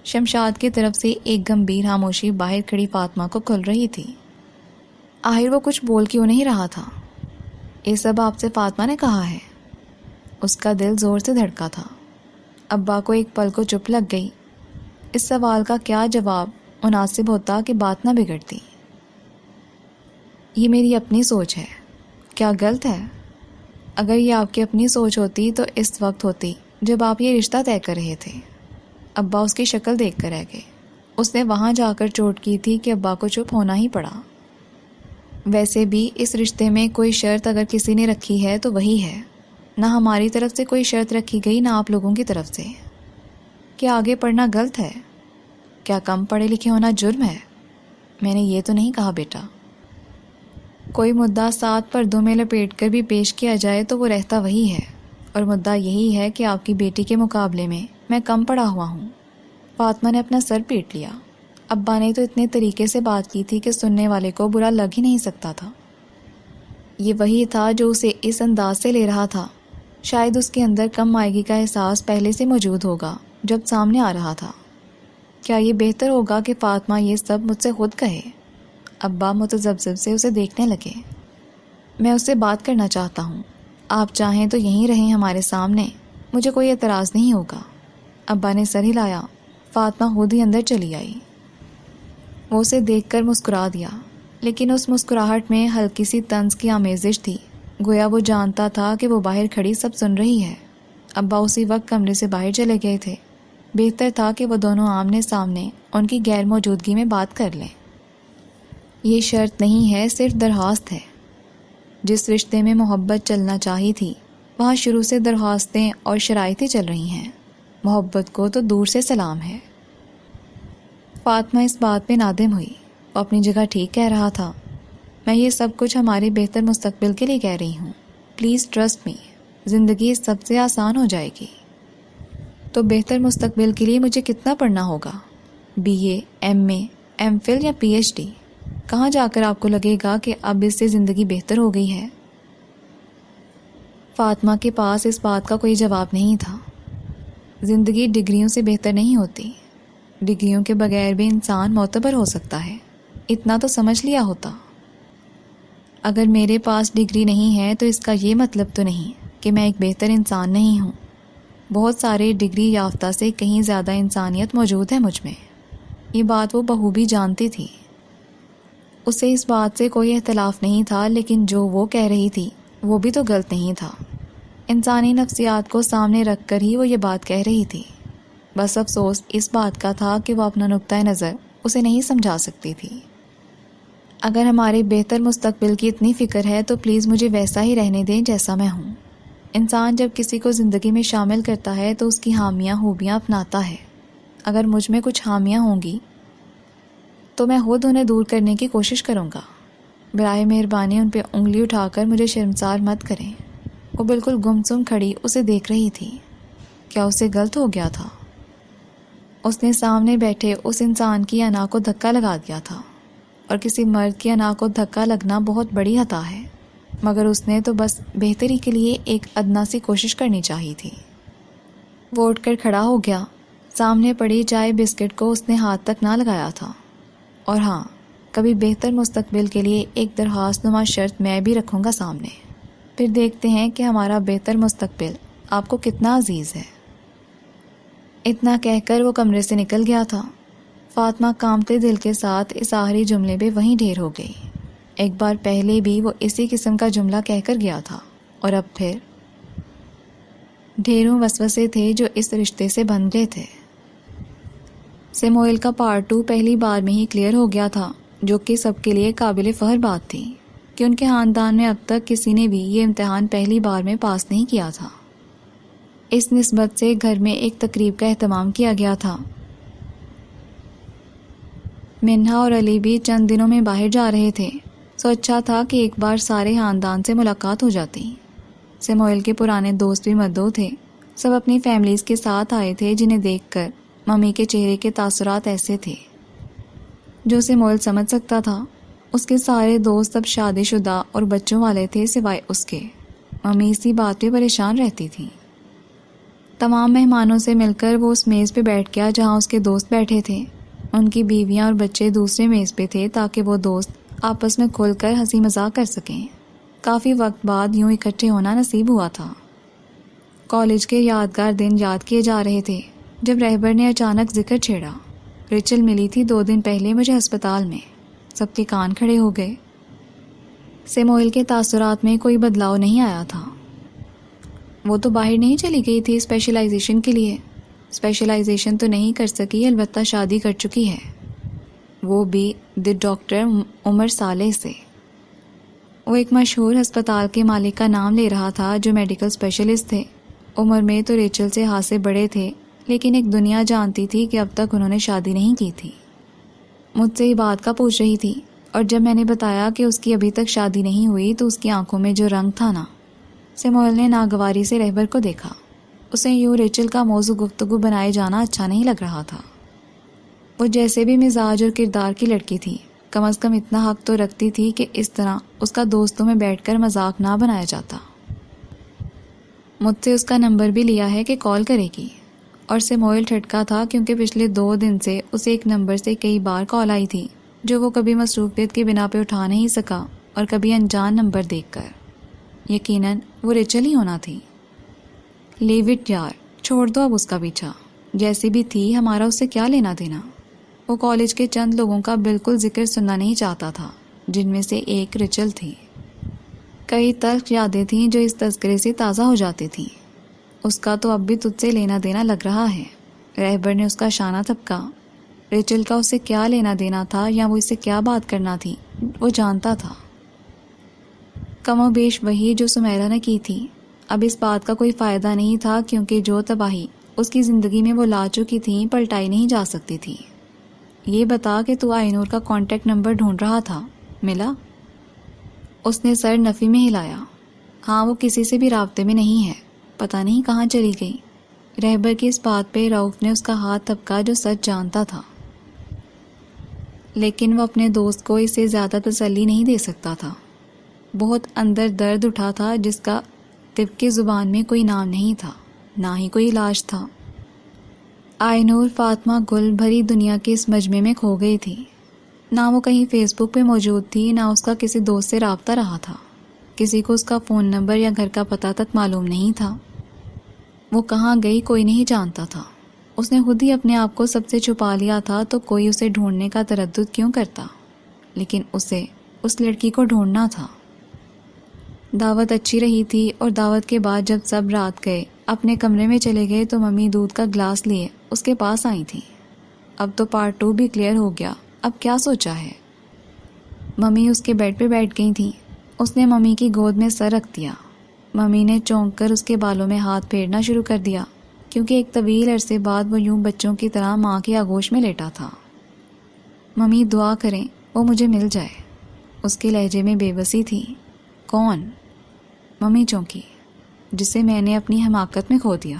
شمشاد کی طرف سے ایک گمبھیر خاموشی باہر کھڑی فاطمہ کو کھل رہی تھی۔ آخر وہ کچھ بول کیوں نہیں رہا تھا؟ یہ سب آپ سے فاطمہ نے کہا ہے؟ اس کا دل زور سے دھڑکا تھا۔ ابا کو ایک پل کو چپ لگ گئی۔ اس سوال کا کیا جواب مناسب ہوتا کہ بات نہ بگڑتی؟ یہ میری اپنی سوچ ہے، کیا غلط ہے؟ اگر یہ آپ کی اپنی سوچ ہوتی تو اس وقت ہوتی جب آپ یہ رشتہ طے کر رہے تھے۔ ابا اس کی شکل دیکھ کر رہ گئے۔ اس نے وہاں جا کر چوٹ کی تھی کہ ابا کو چپ ہونا ہی پڑا۔ ویسے بھی اس رشتے میں کوئی شرط اگر کسی نے رکھی ہے تو وہی ہے، نہ ہماری طرف سے کوئی شرط رکھی گئی نہ آپ لوگوں کی طرف سے۔ کیا آگے پڑھنا غلط ہے؟ کیا کم پڑھے لکھے ہونا جرم ہے؟ میں نے یہ تو نہیں کہا بیٹا۔ کوئی مدعا 7 پردوں میں لپیٹ کر بھی پیش کیا جائے تو وہ رہتا وہی ہے، اور مدعا یہی ہے کہ آپ کی بیٹی کے مقابلے میں کم پڑھا ہوا ہوں۔ فاطمہ نے اپنا سر پیٹ لیا۔ ابا نے تو اتنے طریقے سے بات کی تھی کہ سننے والے کو برا لگ ہی نہیں سکتا تھا۔ یہ وہی تھا جو اسے اس انداز سے لے رہا تھا۔ شاید اس کے اندر کم مائگی کا احساس پہلے سے موجود ہوگا جب سامنے آ رہا تھا۔ کیا یہ بہتر ہوگا کہ فاطمہ یہ سب مجھ سے خود کہے؟ ابا متذبذب سے اسے دیکھنے لگے۔ میں اس سے بات کرنا چاہتا ہوں، آپ چاہیں تو یہیں رہیں ہمارے سامنے، مجھے کوئی اعتراض نہیں ہوگا۔ ابا نے سر ہلایا۔ فاطمہ خود ہی اندر چلی آئی۔ وہ اسے دیکھ کر مسکرا دیا، لیکن اس مسکراہٹ میں ہلکی سی طنز کی آمیزش تھی، گویا وہ جانتا تھا کہ وہ باہر کھڑی سب سن رہی ہے۔ ابا اسی وقت کمرے سے باہر چلے گئے تھے۔ بہتر تھا کہ وہ دونوں آمنے سامنے ان کی غیر موجودگی میں بات کر لیں۔ یہ شرط نہیں ہے، صرف درخواست ہے۔ جس رشتے میں محبت چلنا چاہی تھی وہاں شروع سے درخواستیں اور شرائطیں چل رہی ہیں۔ محبت کو تو دور سے سلام ہے۔ فاطمہ اس بات پہ نادم ہوئی۔ وہ اپنی جگہ ٹھیک کہہ رہا تھا۔ میں یہ سب کچھ ہمارے بہتر مستقبل کے لیے کہہ رہی ہوں۔ پلیز ٹرسٹ می، زندگی سب سے آسان ہو جائے گی۔ تو بہتر مستقبل کے لیے مجھے کتنا پڑھنا ہوگا؟ BA، MA، MPhil یا PhD؟ کہاں جا کر آپ کو لگے گا کہ اب اس سے زندگی بہتر ہو گئی ہے؟ فاطمہ کے پاس اس بات کا کوئی جواب نہیں تھا۔ زندگی ڈگریوں سے بہتر نہیں ہوتی۔ ڈگریوں کے بغیر بھی انسان معتبر ہو سکتا ہے، اتنا تو سمجھ لیا ہوتا۔ اگر میرے پاس ڈگری نہیں ہے تو اس کا یہ مطلب تو نہیں کہ میں ایک بہتر انسان نہیں ہوں۔ بہت سارے ڈگری یافتہ سے کہیں زیادہ انسانیت موجود ہے مجھ میں۔ یہ بات وہ بخوبی جانتی تھی۔ اسے اس بات سے کوئی اختلاف نہیں تھا، لیکن جو وہ کہہ رہی تھی وہ بھی تو غلط نہیں تھا۔ انسانی نفسیات کو سامنے رکھ کر ہی وہ یہ بات کہہ رہی تھی۔ بس افسوس اس بات کا تھا کہ وہ اپنا نقطۂ نظر اسے نہیں سمجھا سکتی تھی۔ اگر ہمارے بہتر مستقبل کی اتنی فکر ہے تو پلیز مجھے ویسا ہی رہنے دیں جیسا میں ہوں۔ انسان جب کسی کو زندگی میں شامل کرتا ہے تو اس کی خامیاں خوبیاں اپناتا ہے۔ اگر مجھ میں کچھ خامیاں ہوں گی تو میں خود انہیں دور کرنے کی کوشش کروں گا۔ برائے مہربانی ان پہ انگلی اٹھا کر مجھے شرمسار مت کریں۔ وہ بالکل گمسم کھڑی اسے دیکھ رہی تھی۔ کیا اسے غلط ہو گیا تھا؟ اس نے سامنے بیٹھے اس انسان کی انا کو دھکا لگا دیا تھا، اور کسی مرد کی انا کو دھکا لگنا بہت بڑی خطا ہے، مگر اس نے تو بس بہتری کے لیے ایک ادنا سی کوشش کرنی چاہی تھی۔ وہ اٹھ کر کھڑا ہو گیا۔ سامنے پڑی چائے بسکٹ کو اس نے ہاتھ تک نہ لگایا تھا۔ اور ہاں، کبھی بہتر مستقبل کے لیے ایک درخواست نما شرط میں بھی رکھوں گا سامنے، پھر دیکھتے ہیں کہ ہمارا بہتر مستقبل آپ کو کتنا عزیز ہے۔ اتنا کہہ کر وہ کمرے سے نکل گیا تھا۔ فاطمہ کامتے دل کے ساتھ اس آخری جملے پہ وہیں ڈھیر ہو گئی۔ ایک بار پہلے بھی وہ اسی قسم کا جملہ کہہ کر گیا تھا، اور اب پھر ڈھیروں وسوسے تھے جو اس رشتے سے بن گئے تھے۔ سیموئل کا پارٹ 2 پہلی بار میں ہی کلیئر ہو گیا تھا، جو کہ سب کے لیے قابل فخر بات تھی کہ ان کے خاندان میں اب تک کسی نے بھی یہ امتحان پہلی بار میں پاس نہیں کیا تھا۔ اس نسبت سے گھر میں ایک تقریب کا اہتمام کیا گیا تھا۔ منہا اور علی بھی چند دنوں میں باہر جا رہے تھے، سو اچھا تھا کہ ایک بار سارے خاندان سے ملاقات ہو جاتی۔ سموئل کے پرانے دوست بھی مدعو تھے، سب اپنی فیملیز کے ساتھ آئے تھے، جنہیں دیکھ کر ممی کے چہرے کے تاثرات ایسے تھے جو سموئل سمجھ سکتا تھا۔ اس کے سارے دوست اب شادی شدہ اور بچوں والے تھے سوائے اس کے۔ ممی اسی بات پہ پریشان رہتی تھی۔ تمام مہمانوں سے مل کر وہ اس میز پہ بیٹھ گیا جہاں اس کے دوست بیٹھے تھے۔ ان کی بیویاں اور بچے دوسرے میز پہ تھے تاکہ وہ دوست آپس میں کھل کر ہنسی مذاق کر سکیں۔ کافی وقت بعد یوں اکٹھے ہونا نصیب ہوا تھا۔ کالج کے یادگار دن یاد کیے جا رہے تھے جب رہبر نے اچانک ذکر چھیڑا، ریچل ملی تھی 2 دن پہلے مجھے ہسپتال میں۔ سب کے کان کھڑے ہو گئے۔ سموئل کے تاثرات میں کوئی بدلاؤ نہیں آیا تھا۔ وہ تو باہر نہیں چلی گئی تھی اسپیشلائزیشن کے لیے، اسپیشلائزیشن تو نہیں کر سکی، البتہ شادی کر چکی ہے، وہ بھی ڈاکٹر عمر صالح سے۔ وہ ایک مشہور ہسپتال کے مالک کا نام لے رہا تھا جو میڈیکل اسپیشلسٹ تھے۔ عمر میں تو ریچل سے ہاتھ سے بڑے تھے، لیکن ایک دنیا جانتی تھی کہ اب تک انہوں نے شادی نہیں کی تھی۔ مجھ سے یہ بات کا پوچھ رہی تھی، اور جب میں نے بتایا کہ اس کی ابھی تک شادی نہیں ہوئی تو اس کی آنکھوں میں جو رنگ تھا نا۔ سموئل نے ناگواری سے رہبر کو دیکھا۔ اسے یوں ریچل کا موضوع گفتگو بنائے جانا اچھا نہیں لگ رہا تھا۔ وہ جیسے بھی مزاج اور کردار کی لڑکی تھی، کم از کم اتنا حق تو رکھتی تھی کہ اس طرح اس کا دوستوں میں بیٹھ کر مذاق نہ بنایا جاتا۔ مجھ سے اس کا نمبر بھی لیا ہے کہ کال کرے گی، اور سموئل ٹھٹکا تھا کیونکہ پچھلے 2 دن سے اسے ایک نمبر سے کئی بار کال آئی تھی جو وہ کبھی مصروفیت کی بنا پہ اٹھا نہیں سکا اور کبھی انجان نمبر دیکھ کر۔ یقیناً وہ ریچل ہی ہونا تھی۔ لیو اٹ یار، چھوڑ دو اب اس کا پیچھا، جیسی بھی تھی ہمارا اس سے کیا لینا دینا۔ وہ کالج کے چند لوگوں کا بالکل ذکر سننا نہیں چاہتا تھا، جن میں سے ایک ریچل تھی۔ کئی تلخ یادیں تھیں جو اس تذکرے سے تازہ ہو جاتی تھیں۔ اس کا تو اب بھی تجھ سے لینا دینا لگ رہا ہے۔ رہبر نے اس کا شانہ تھپکا۔ ریچل کا اس سے کیا لینا دینا تھا یا وہ اس سے کیا بات کرنا تھی، وہ جانتا تھا۔ کم و بیش وہی جو سمیرا نے کی تھی۔ اب اس بات کا کوئی فائدہ نہیں تھا کیونکہ جو تباہی اس کی زندگی میں وہ لا چکی تھیں پلٹائی نہیں جا سکتی تھی۔ یہ بتا کہ تو آئی نور کا کانٹیکٹ نمبر ڈھونڈ رہا تھا، ملا؟ اس نے سر نفی میں ہلایا۔ ہاں، وہ کسی سے بھی رابطے میں نہیں ہے، پتہ نہیں کہاں چلی گئی۔ رہبر کی اس بات پہ رؤف نے اس کا ہاتھ تھپکا جو سچ جانتا تھا، لیکن وہ اپنے دوست کو اس سے زیادہ تسلی نہیں دے سکتا تھا۔ بہت اندر درد اٹھا تھا جس کا طب کی زبان میں کوئی نام نہیں تھا، نہ ہی کوئی علاج تھا۔ آئی نور فاطمہ گل بھری دنیا کے اس مجمع میں کھو گئی تھی۔ نہ وہ کہیں فیس بک پہ موجود تھی، نہ اس کا کسی دوست سے رابطہ رہا تھا۔ کسی کو اس کا فون نمبر یا گھر کا پتہ تک معلوم نہیں تھا۔ وہ کہاں گئی کوئی نہیں جانتا تھا۔ اس نے خود ہی اپنے آپ کو سب سے چھپا لیا تھا تو کوئی اسے ڈھونڈنے کا تردد کیوں کرتا؟ لیکن اسے اس لڑکی کو ڈھونڈنا تھا۔ دعوت اچھی رہی تھی، اور دعوت کے بعد جب سب رات گئے اپنے کمرے میں چلے گئے تو ممی دودھ کا گلاس لیے اس کے پاس آئی تھی۔ اب تو پارٹ 2 بھی کلیئر ہو گیا، اب کیا سوچا ہے؟ ممی اس کے بیڈ پہ بیٹھ گئی تھی۔ اس نے ممی کی گود میں سر رکھ دیا۔ ممی نے چونک کر اس کے بالوں میں ہاتھ پھیرنا شروع کر دیا کیونکہ ایک طویل عرصے بعد وہ یوں بچوں کی طرح ماں کی آغوش میں لیٹا تھا۔ ممی دعا کریں وہ مجھے مل جائے۔ اس کے لہجے میں بے بسی تھی۔ کون؟ ممی چونکی۔ جسے میں نے اپنی حماقت میں کھو دیا۔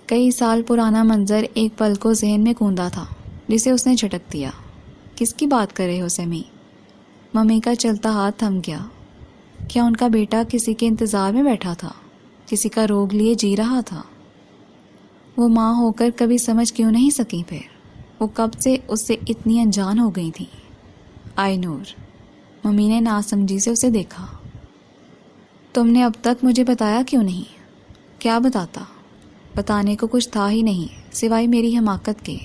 کئی سال پرانا منظر ایک پل کو ذہن میں کوندا تھا جسے اس نے جھٹک دیا۔ کس کی بات کر رہے ہو سیمی؟ ممی کا چلتا ہاتھ تھم گیا۔ کیا ان کا بیٹا کسی کے انتظار میں بیٹھا تھا؟ کسی کا روگ لیے جی رہا تھا؟ وہ ماں ہو کر کبھی سمجھ کیوں نہیں سکی؟ پھر وہ کب سے اس سے اتنی انجان ہو گئی تھی؟ آئی نور، ممی نے ناسمجھی سے اسے دیکھا۔ تم نے اب تک مجھے بتایا کیوں نہیں؟ کیا بتاتا؟ بتانے کو کچھ تھا ہی نہیں سوائے میری حماقت کے۔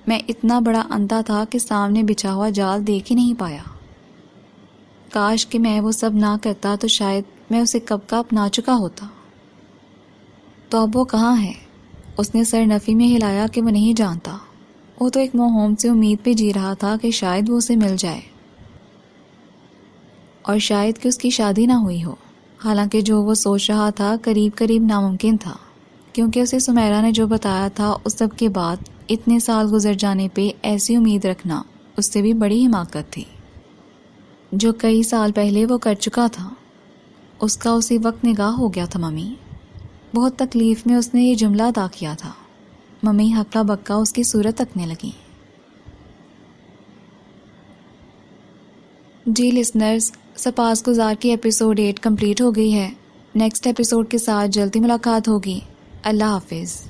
میں اتنا بڑا اندھا تھا کہ سامنے بچھا ہوا جال دیکھ ہی نہیں پایا۔ کاش کہ میں وہ سب نہ کرتا تو شاید میں اسے کب کا اپنا چکا ہوتا۔ تو اب وہ کہاں ہے؟ اس نے سر نفی میں ہلایا کہ وہ نہیں جانتا۔ وہ تو ایک موہوم سے امید پہ جی رہا تھا کہ شاید وہ اسے مل جائے، اور شاید کہ اس کی شادی نہ ہوئی ہو۔ حالانکہ جو وہ سوچ رہا تھا قریب قریب ناممکن تھا، کیونکہ اسے سمیرا نے جو بتایا تھا اس سب کے بعد اتنے سال گزر جانے پہ ایسی امید رکھنا اس سے بھی بڑی حماقت تھی. جو کئی سال پہلے وہ کر چکا تھا اس کا اسی وقت نگاہ ہو گیا تھا. ممی بہت تکلیف میں اس نے یہ جملہ ادا کیا تھا. ممی ہکا بکا اس کی صورت تکنے لگیں. جی لسنرز، سپاس گزار کی ایپیسوڈ 8 کمپلیٹ ہو گئی ہے. نیکسٹ ایپیسوڈ کے ساتھ جلدی ملاقات ہوگی. اللہ حافظ.